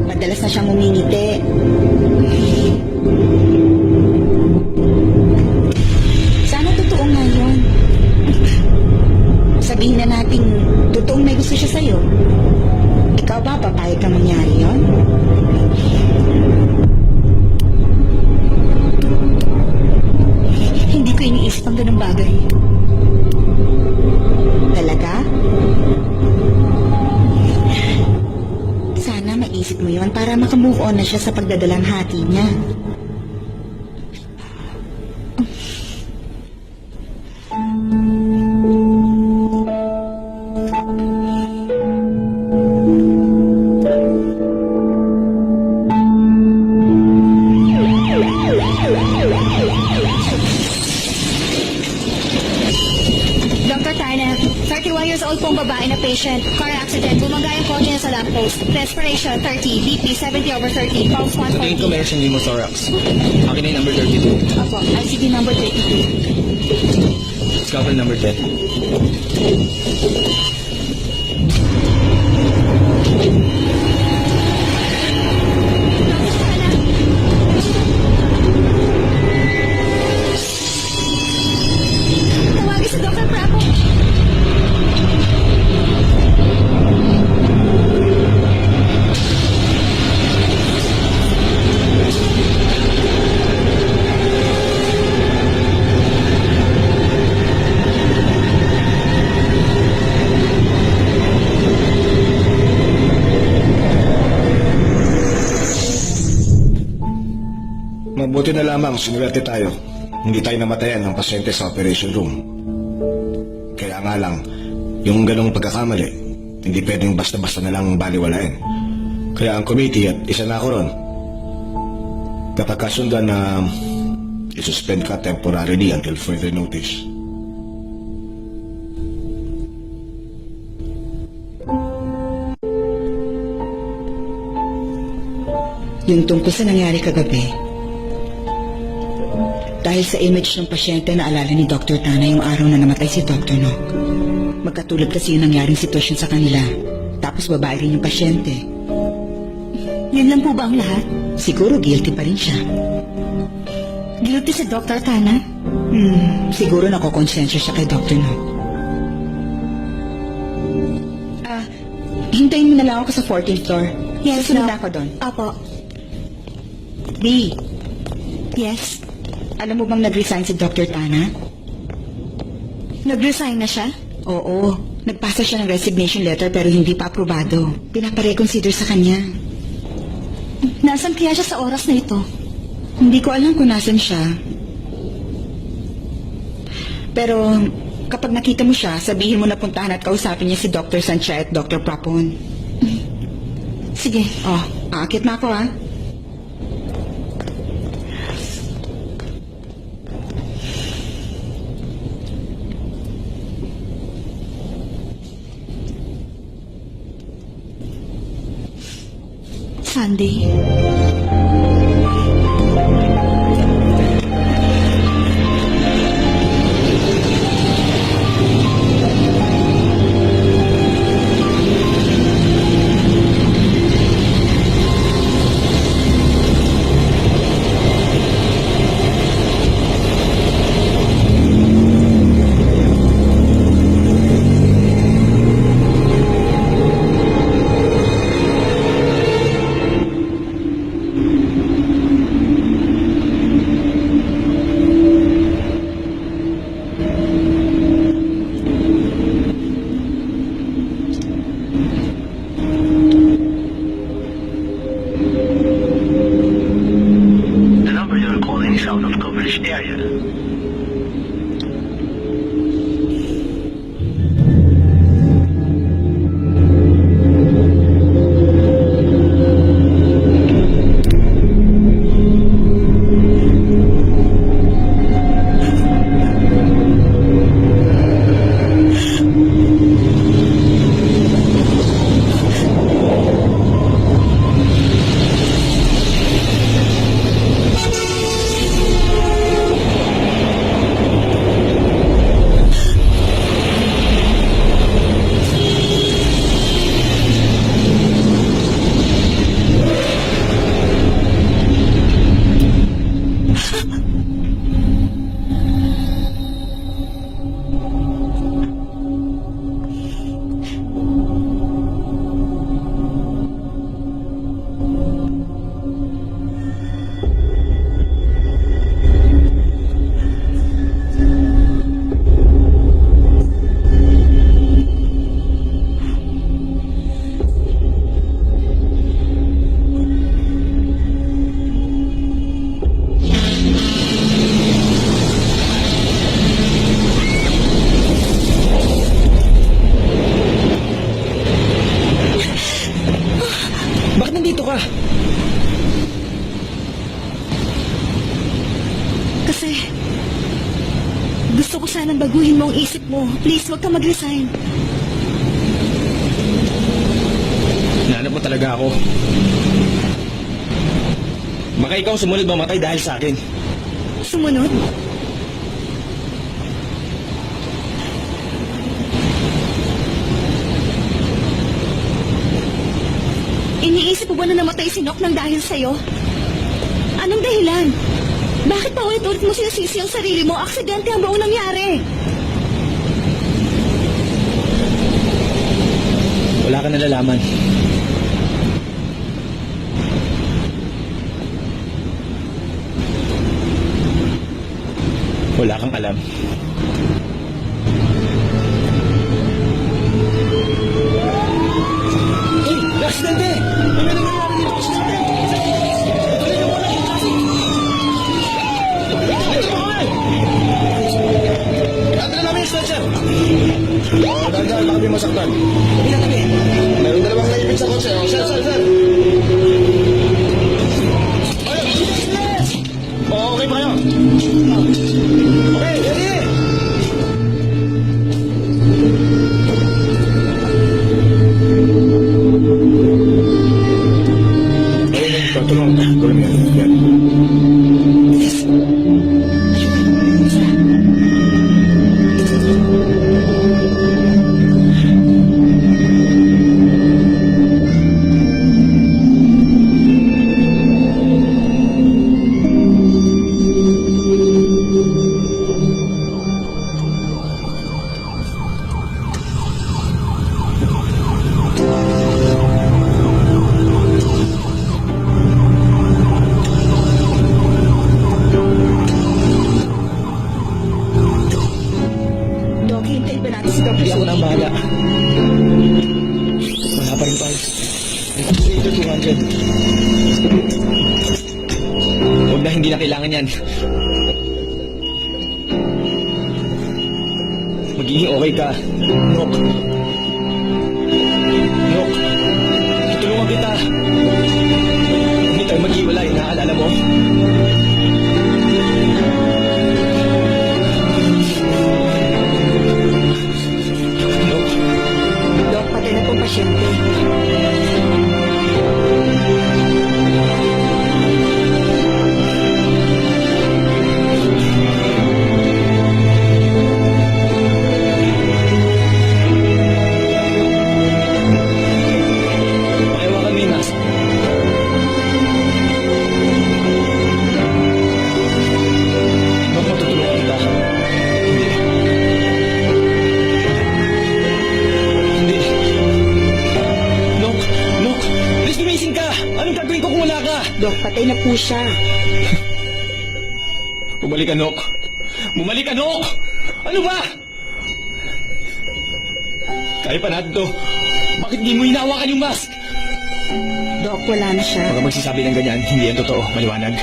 Madalas na siyang umingiti. Sana totoo nga yun. Sabihin na natin, totoong may gusto siya sa'yo. Ikaw ba, papayag ka mangyari yun? Hindi ko iniisip ang ganung bagay. Talaga? Sana maisip mo yon para makamove on na siya sa pagdadalang hati niya. Dr. Tana, 31 years old pong babae na patient. Car accident. Bumangga yung kotse niya sa lamppost. Respiration 30. BP 70/30. Pulse Sa tingin ko 140. meron siyang pneumothorax. Akin na yung number 32. Opo, ICD number 32. Scalpel number 10. Tawagin si Dr. Bravo. Mabuti na lamang sinuwerte tayo. Hindi tayo namatayan ng pasyente sa operation room. Kaya nga lang, yung ganong pagkakamali, hindi pwedeng basta-basta na lang baliwalain. Kaya ang committee at isa na ako ron, kapag kasundan na isuspend ka temporarily until further notice. Yung tungkol sa nangyari kagabi, dahil sa image ng pasyente na alala ni Dr. Tana yung araw na namatay si Dr. Nock. Magkatulad kasi yung nangyaring sitwasyon sa kanila. Tapos babae rin yung pasyente. Yun lang po ba ang lahat? Siguro guilty pa rin siya. Guilty si Dr. Tana? Siguro nakokonsensya siya kay Dr. Nock. Hintayin mo na lang ako sa 14th floor. Susunod na ako doon. Apo. B, Yes. alam mo bang nag-resign si Dr. Tana? Nag-resign na siya? Oo. Nagpasa siya ng resignation letter pero hindi pa aprobado. Pinapareconsider sa kanya. Nasaan kaya siya sa oras na ito? Hindi ko alam kung nasan siya. Pero kapag nakita mo siya, sabihin mo na puntahan at kausapin niya si Dr. Sancha at Dr. Prapon. Sige. Oh, aakit na ako, ha? Sunday. The number you're calling is out of coverage area. Jose, gusto ko sanang baguhin mo ang isip mo. Please, huwag ka mag-resign. Hinahanap mo talaga ako. Baka ikaw sumunod mamatay dahil sa akin. Sumunod? Iniisip mo ba na namatay si Nok nang dahil sa'yo? Anong dahilan? Bakit pa ulit-ulit mo sinasisi ang sarili mo? Aksidente ang buong nangyari. Wala ka nalalaman. Wala kang alam. Hey, aksidente! Ano na nangyari dito sa sasakyan? Tuloy na muna yung traffic! Ito mo nga! Adala namin yung stretcher! Dahan-dahan, baka may masaktan. Tabi na, tabi. Meron dalawang naipit sa kotse. Oh, sir! Ayun, bilis! Oh, okay pa kayo? Okay, ready! Ayun, tulungan ka. Gawin mo yan. Yan. Dok, hintayin ba natin si Dr. Hindi ako na ang Sophie? bahala. Wala pa rin pals. Ito 200. Huwag na, hindi na kailangan yan. Magiging okay ka. Nok. Nok. Tutulungan kita. Hindi tayo maghiwalay, naalala mo? Nok. Dok, patay na pong pasyente. Pakihawakan mo yung mask. Nok, matutulungan kita. Hindi. Nok! Nok! Please, gumising ka! Anong gagawin ko kung wala ka? Dok, patay na po siya. Bumalik ka, Nok! Bumalik ka, Nok! Ano ba? Kaya pa natin to. Bakit di mo hinawakan yung mask? Dok, wala na siya. Huwag kang magsasabi ng ganyan. Hindi yan totoo. Maliwanag.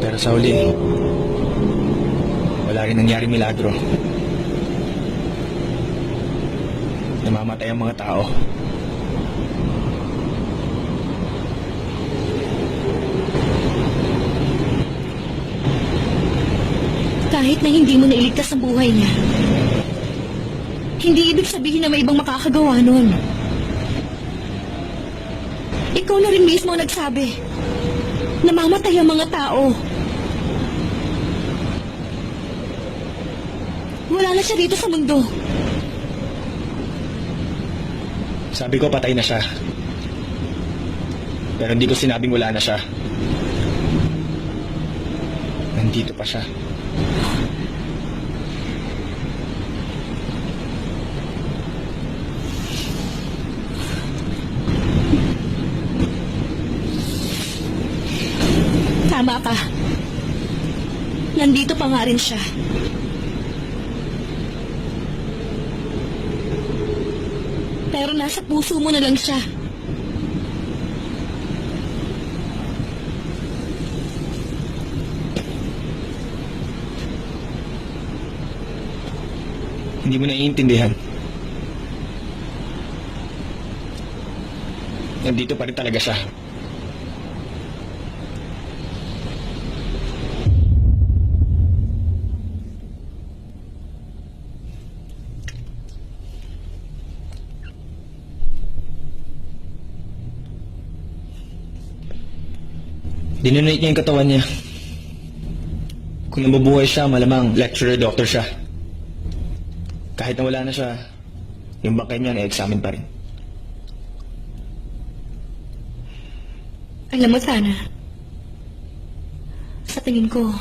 Pero sa huli, wala rin nangyari milagro. Namamatay ang mga tao. Kahit na hindi mo nailigtas ang buhay niya, hindi ibig sabihin na may ibang makakagawa nun. Ikaw na rin mismo ang nagsabi. Namamatay ang mga tao. Wala na siya dito sa mundo. Sabi ko patay na siya. Pero hindi ko sinabing wala na siya. Nandito pa siya. Tama ka. Nandito pa nga rin siya. Pero nasa puso mo na lang siya. Hindi mo naiintindihan. Nandito pa rin talaga siya. Dinonate niya yung katawan niya. Kung nabubuhay siya, malamang lecturer doctor siya. Kahit na wala na siya, yung bangkay niya na-examine pa rin. Alam mo, Tana, sa tingin ko,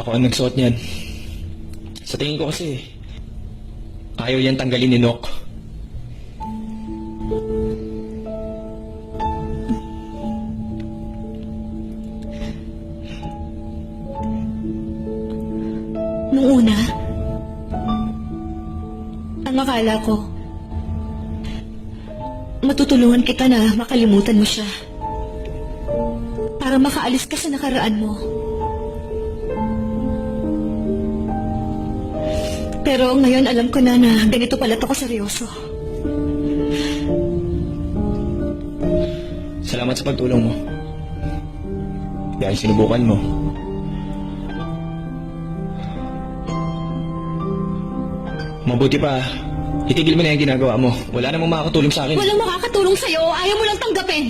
Ako ang nagsuot niyan. Sa tingin ko kasi, ayaw yan tanggalin ni Nock. nung una, ang akala ko, matutulungan kita na makalimutan mo siya. Para makaalis ka sa nakaraan mo. Pero ngayon alam ko na ganito pala to seryoso. Salamat sa pagtulong mo. Dahil sinubukan mo. Mabuti pa, itigil mo na yung ginagawa mo. Wala namang makakatulong sa akin. Walang makakatulong sa'yo. Ayaw mo lang tanggapin.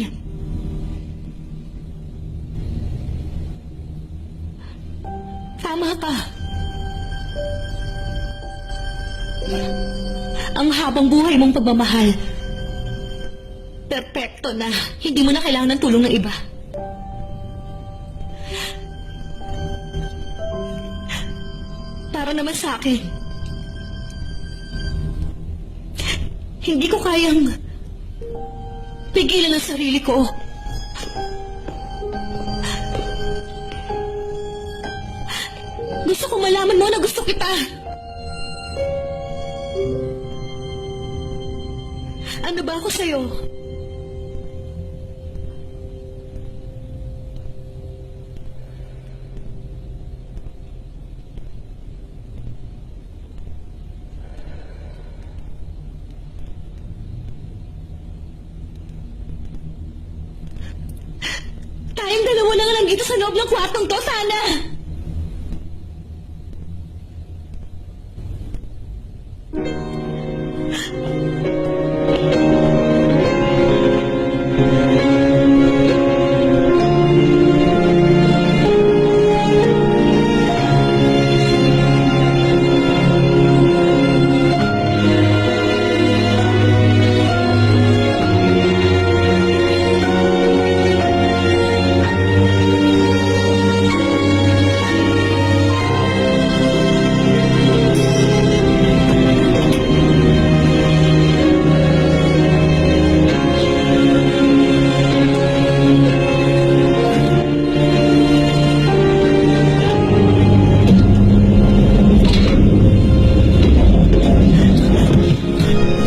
Tama ka. Ang habang buhay mong pagmamahal, perpekto na. Hindi mo na kailangan ng tulong ng iba. Para naman sa akin, hindi ko kayang pigilan ang sarili ko. Gusto ko malaman mo na gusto kita. Ano ba ako sa'yo? Tayong dalawa na nga lang dito sa loob ng kwartong to, sana!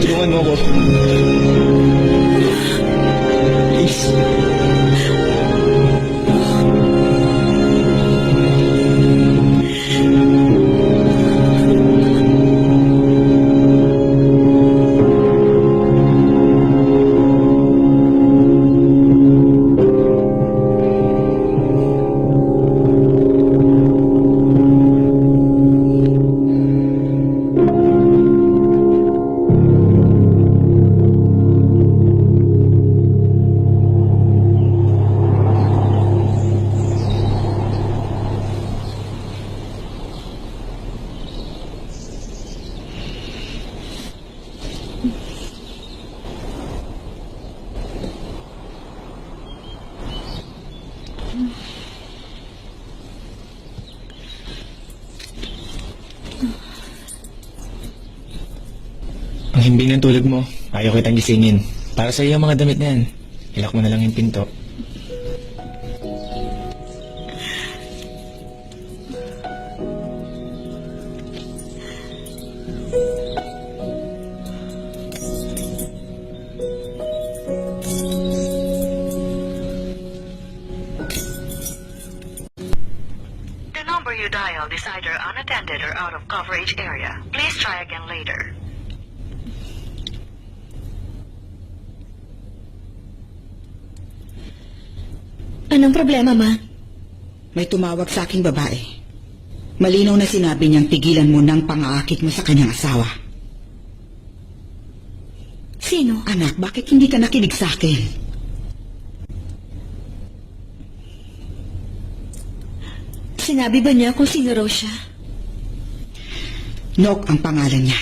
Tulungan mo ako. Please. Mahimbing ng tulog mo. Ayaw kitang gisingin. Para sa iyo ang mga damit na yan. Ilak mo na lang yung pinto. The number you dialed is either unattended or out of coverage area. Please try again later. Anong problema, Ma? May tumawag sa aking babae. Malinaw na sinabi niyang tigilan mo ng pang-aakit mo sa kanyang asawa. Sino? Anak, bakit hindi ka nakinig sa akin? Sinabi ba niya kung sino raw siya? Nok ang pangalan niya.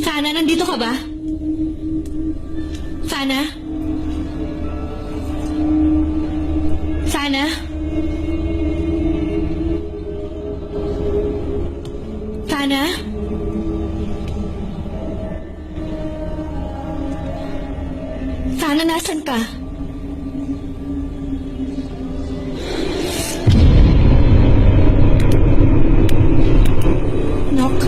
Sana, nandito ka ba? Sana? Sana? Sana? Sana, nasan ka? Nok?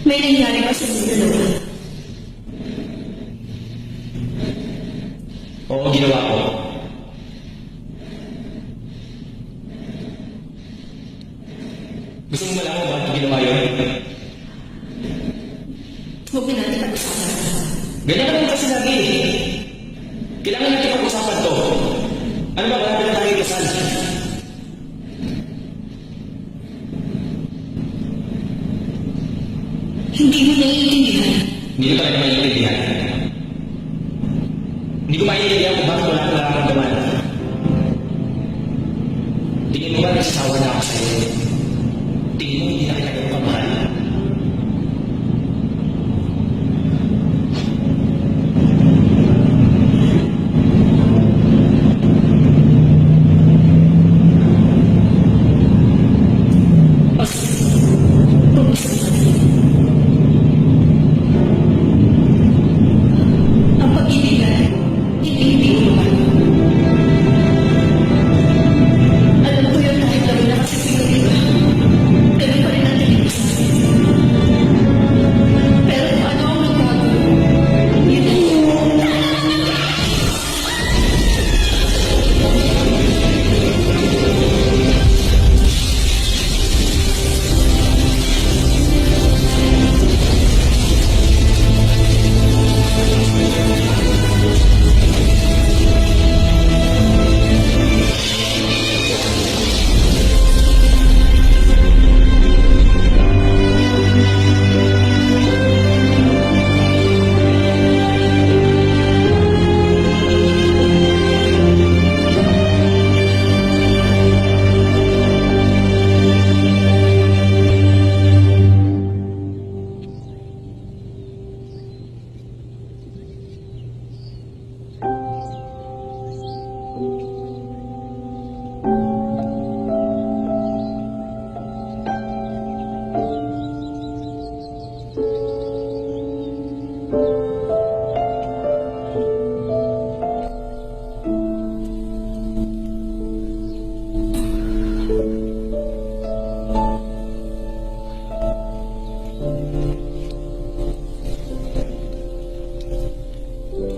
May nangyari ba sa inyo dalawa? Oo, ginawa ko. Gusto mo malaman bakit ko ginawa yun? Huwag na natin pag-usapan. Ganyan ka naman kasi lagi eh. Kailangan natin pag-usapan to. Ano ba, wala na tayo kasal? Hindi mo naiintindihan. Hindi ko talaga maintindihan. Hindi ko maintindihan kung bakit wala ka nararamdaman. Tingin mo ba nagsasawa na ako sa'yo? Tingin mo hindi na kita ganun kamahal? Ang pag-ibigay, hindi mo naman. Alam ko yun kahit laro na kasi sino iba. Ganun pa rin ang tingin ko sa akin. Pero kung ano ang nagbago, yun ang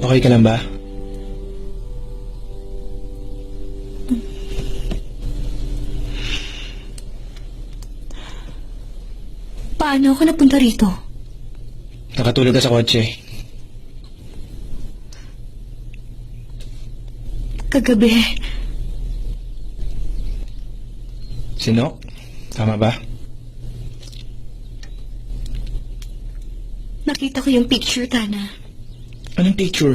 Okay ka lang ba? Paano ako napunta rito? Nakatulog ka sa kotse. Kagabi, Sino? Tama ba? nakita ko yung picture, Tana. Anong picture?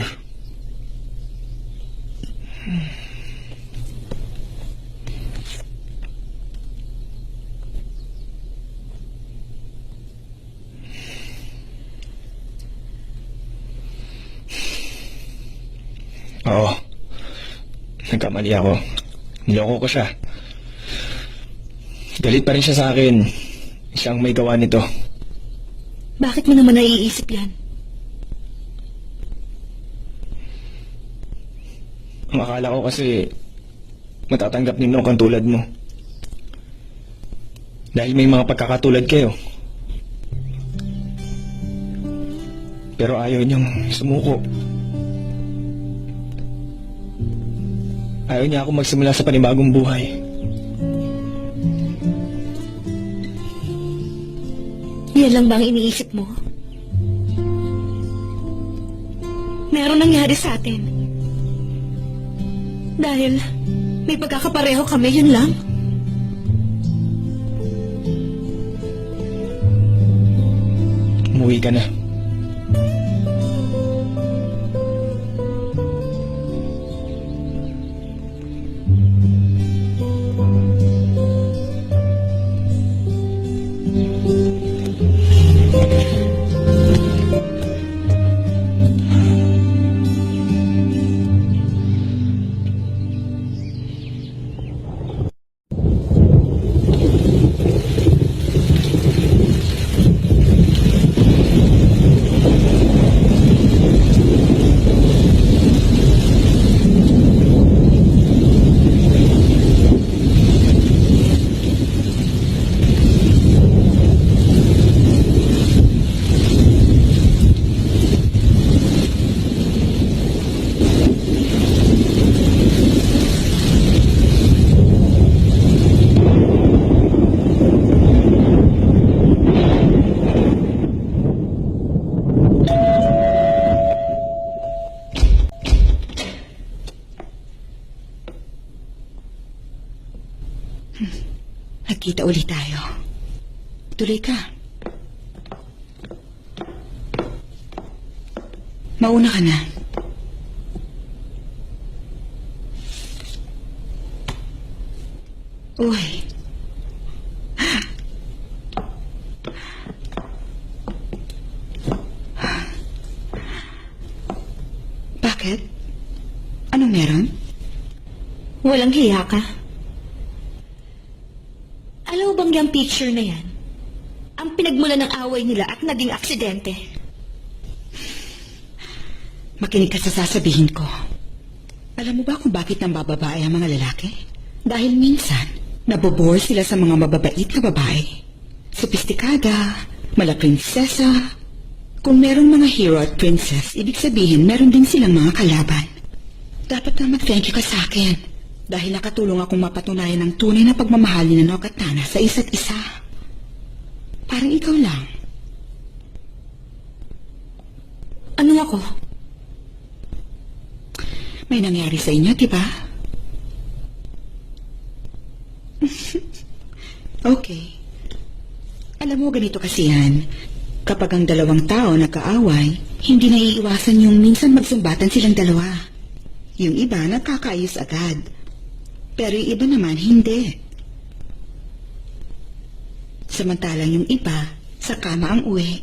Oo. Nagkamali ako. Niloko ko siya. Galit pa rin siya sa akin. Siya ang may gawa nito. Bakit mo naman naiisip yan? Ang akala ko kasi matatanggap ni Nok ang tulad mo. Dahil may mga pagkakatulad kayo. Pero ayaw niyang sumuko. Ayaw niya ako magsimula sa panibagong buhay. Yan lang ba ang iniisip mo? Meron nangyari sa atin. Dahil may pagkakapareho kami, yun lang. Umuwi ka na. magkita ulit tayo. Tuloy ka. Mauna ka na. Uy. Bakit? Anong meron? Walang hiya ka. Alam mo bang yung picture na yan? Ang pinagmula ng away nila at naging aksidente. Makinig ka sa sasabihin ko. Alam mo ba kung bakit nang bababae ang mga lalaki? Dahil minsan, nabobore sila sa mga mababait na babae. Sopistikada, malaprinsesa. Kung merong mga hero at princess, ibig sabihin meron din silang mga kalaban. Dapat na mag-thank you ka sa akin. Dahil nakatulong akong mapatunayan ng tunay na pagmamahal ni Nanok at Tana sa isa't isa. Parang ikaw lang. Ano ako? May nangyari sa inyo, di ba? Okay. Alam mo, ganito kasi yan. Kapag ang dalawang tao nagkaaway, hindi naiiwasan yung minsan magsumbatan silang dalawa. Yung iba nagkakaayos agad. Pero yung iba naman hindi. Samantalang yung iba, sa kama ang uwi.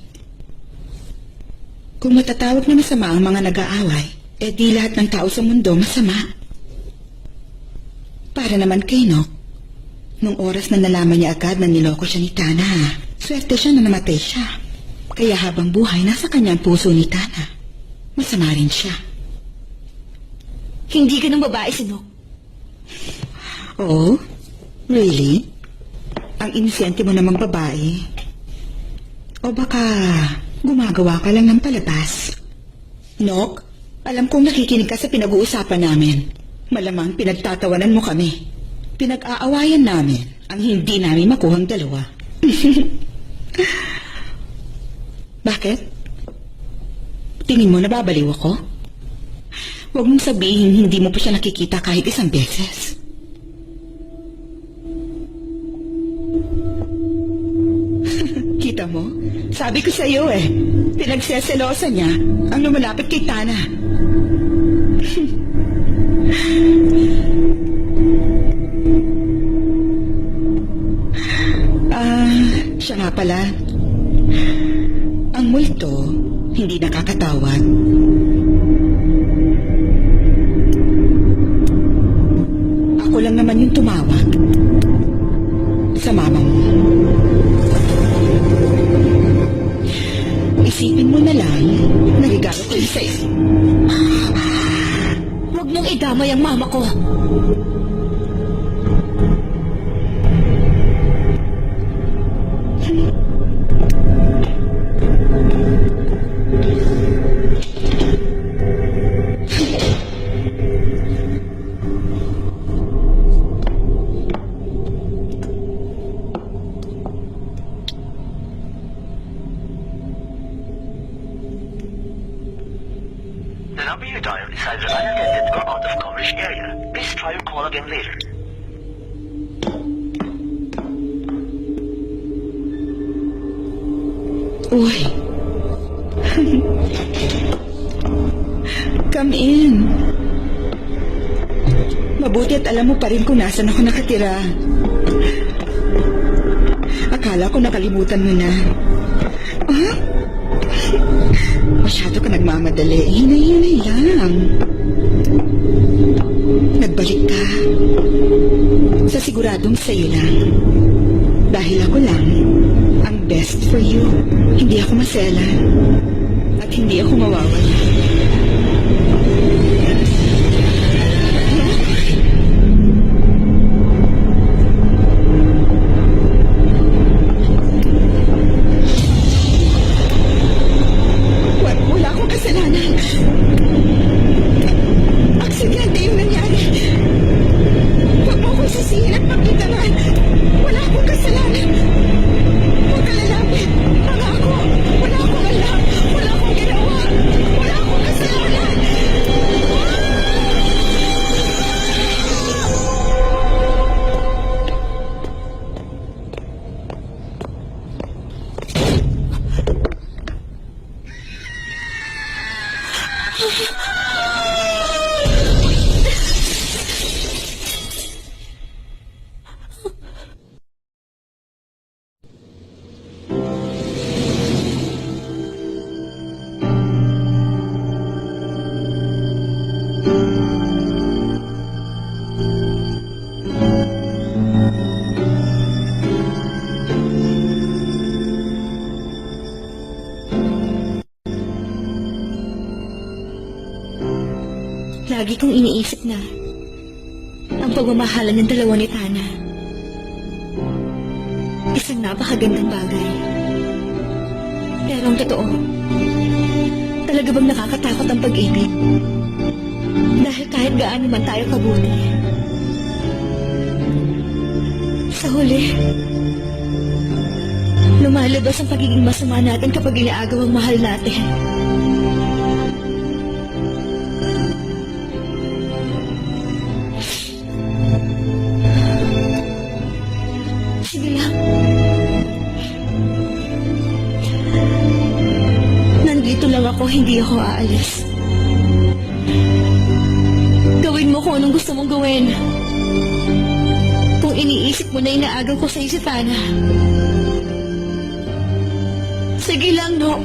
Kung matatawag na masama ang mga nag-aaway, eh di lahat ng tao sa mundo masama. Para naman kay Nok, nung oras na nalaman niya agad na niloko siya ni Tana, swerte siya na namatay siya. Kaya habang buhay, nasa kanyang puso ni Tana. Masama rin siya. Hindi ka ng babae, Sinok. Oh? Really? Ang inosente mo namang babae. O baka gumagawa ka lang ng palabas. Nok, alam kong nakikinig ka sa pinag-uusapan namin. Malamang pinagtatawanan mo kami. Pinag-aawayan namin ang hindi namin makuhang dalawa. Bakit? Tingin mo nababaliw ako? Huwag mong sabihin hindi mo pa siya nakikita kahit isang beses. Kita mo? Sabi ko sa iyo eh. Pinagseselosa niya ang lumalapit kay Tana. Siya nga pala. Ang multo, hindi nakakatawag. Ako lang naman yung tumawag. Sa mama mo. Isipin mo na lang, nagigalo ko yun sa'yo. Huwag mong idamay ang mama ko. The number you dialed is either unattended or out of coverage area. Please try your call again later. Uy. Come in. Mabuti at alam mo pa rin kung nasan ako nakatira. Akala ko nakalimutan mo na. Ah? Masyado ka nagmamadali. Hinay-hinay lang. Nagbalik ka. Sa siguradong sa'yo lang. Dahil ako lang ang best for you. Hindi ako maselan. At hindi ako mawawala. Wala akong kasalanan. Aksidente yung nangyari. Huwag mo akong sisihin at pagkitanan. Wala akong kasalanan. Huwag ka lalapit. Pangako. Wala akong alam. Wala akong ginawa. Wala akong kasalanan. Lagi kong iniisip na ang pagmamahalan ng dalawa ni Tana. Isang napakagandang bagay. Pero ang totoo, talaga bang nakakatakot ang pag-ibig? Dahil kahit gaano man tayo kabuti, sa huli, lumalabas ang pagiging masama natin kapag inaagaw ang mahal natin. Sige lang. Nandito lang ako, hindi ako aalis. Gawin mo kung anong gusto mong gawin. Kung iniisip mo na inaagaw ko sa'yo si Tana. Sige lang, no?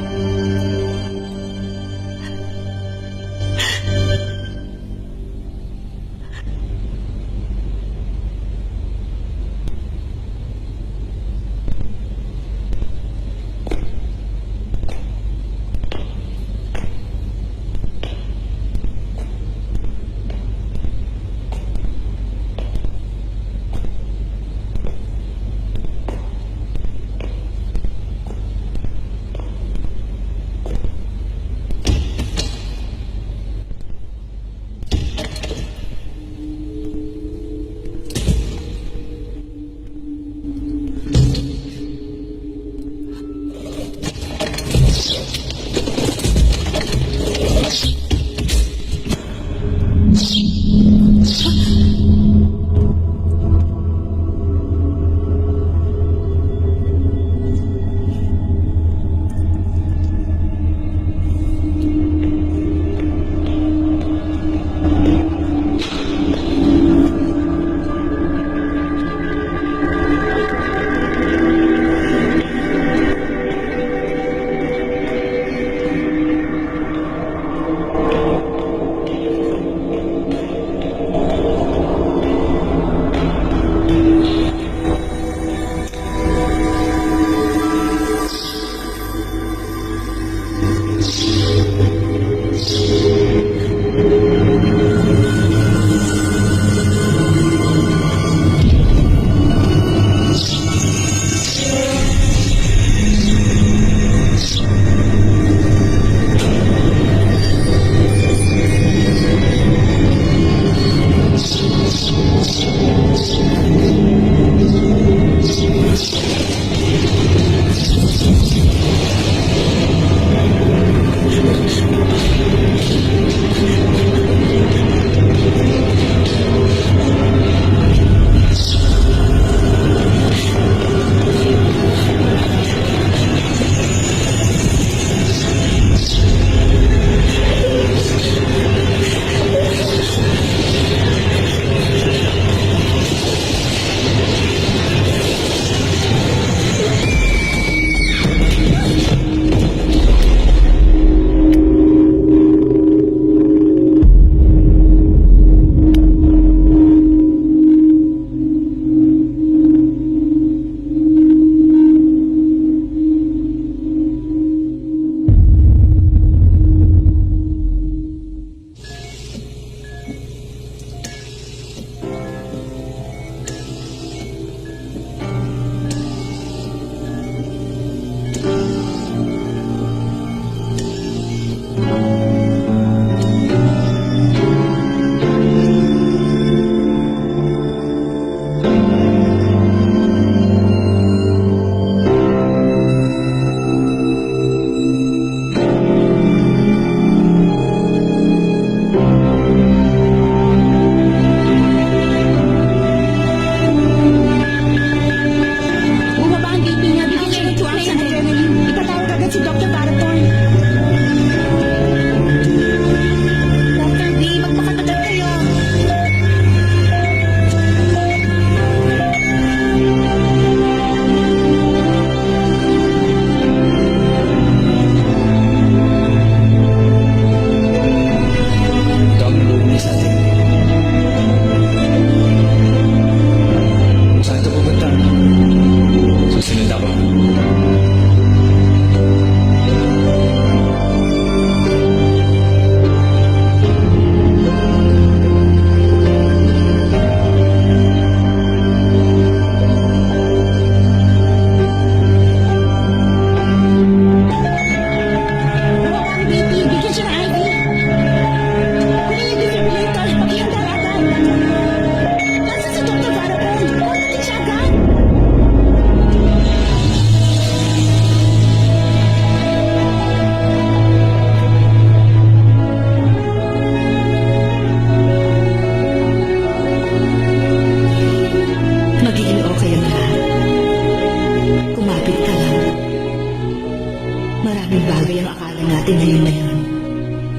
akala natin ngayon na yun,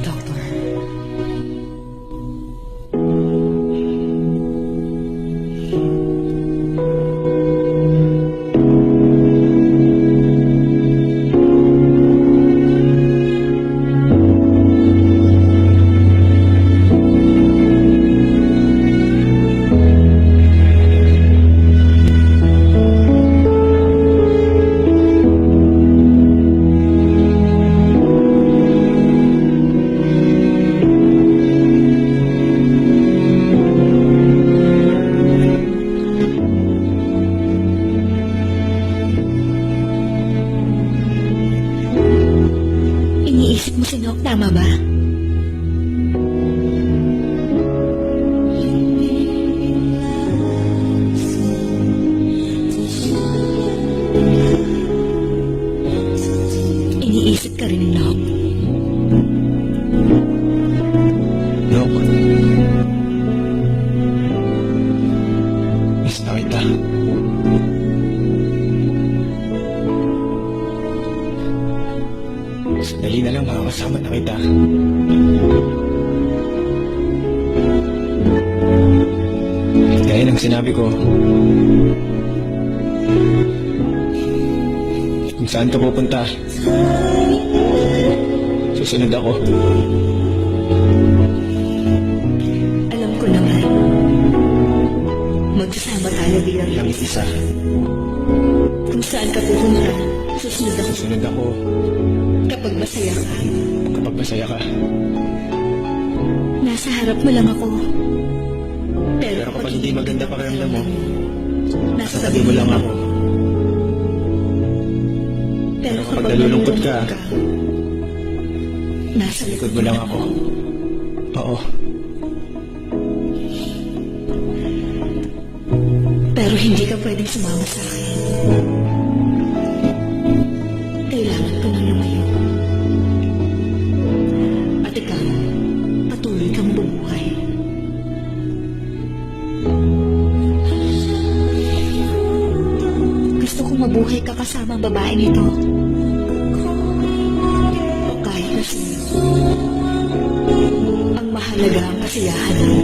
Doctor. Iniisip mo si Nok, tama ba? Iniisip ka rin ni Nok. Dok. Miss na kita. Sandali na lang makakasama na kita. Gaya ng sinabi ko, kung saan ka pupunta, susunod ako. Alam ko naman. Magsasama tayo bilang Lang isa, kung saan ka pupunta, susunod ako. susunod ako Kapag masaya ka, kapag masaya ka. nasa harap mo lang ako. Pero kapag hindi maganda pakiramdam mo, nasa tabi mo lang ako. Pero kapag nalulungkot ka, nasa likod mo lang ako. Oo. Pero hindi ka pwedeng sumama sa akin. Kailangan ko nang lumayo. At ikaw, patuloy kang bumuhay. Gusto kong mabuhay ka kasama ang babaeng ito. O kahit na sino. Ang mahalaga ang kasiyahan mo.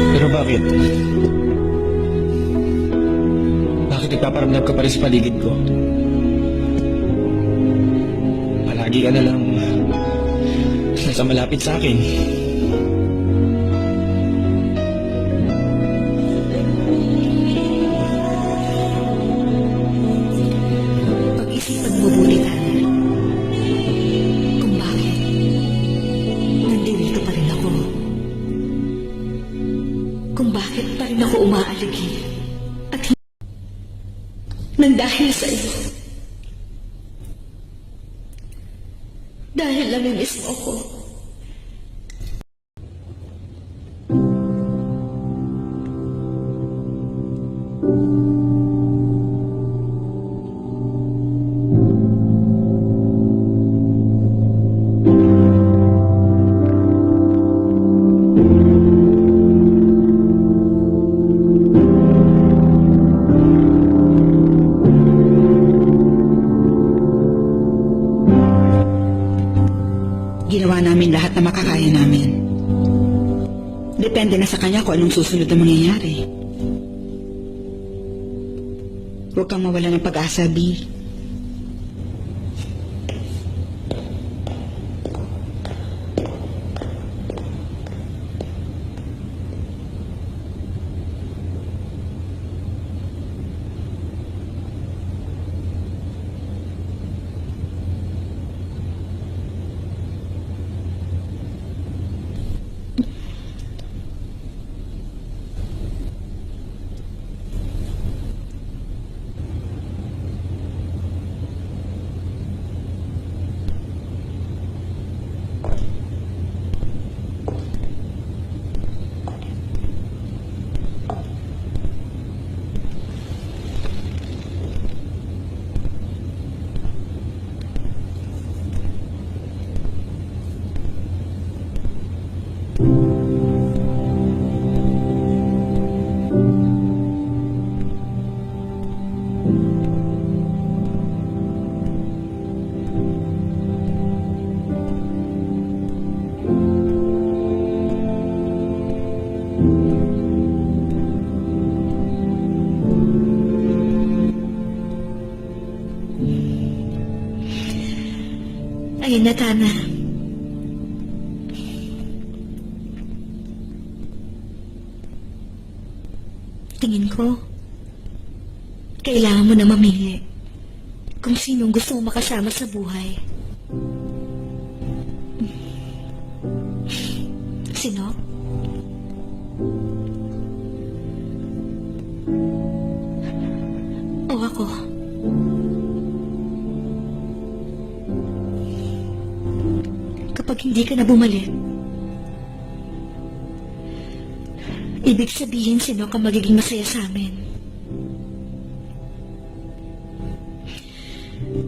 Pero bakit? Bakit nagpaparamdam ka pa rin sa paligid ko? Palagi ka na lang nasa malapit sa akin. Pag-isipan mo buti tayo. Kung bakit nandito pa rin ako. Kung bakit pa rin ako umaaligi. At nang dahil sa iyo. Dahil namimiss mo ako. Ginawa namin lahat na makakaya namin. Depende na sa kanya kung anong susunod na mangyayari. Huwag kang mawala ng pag-asa, Bill. Ayun na, Tana. Tingin ko, kailangan mo na mamili kung sinong gusto mo makasama sa buhay. Sino? O ako? Kapag hindi ka na bumalik, ibig sabihin sino ka magiging masaya sa amin.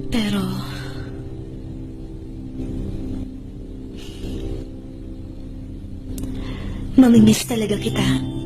Pero, mamimiss talaga kita.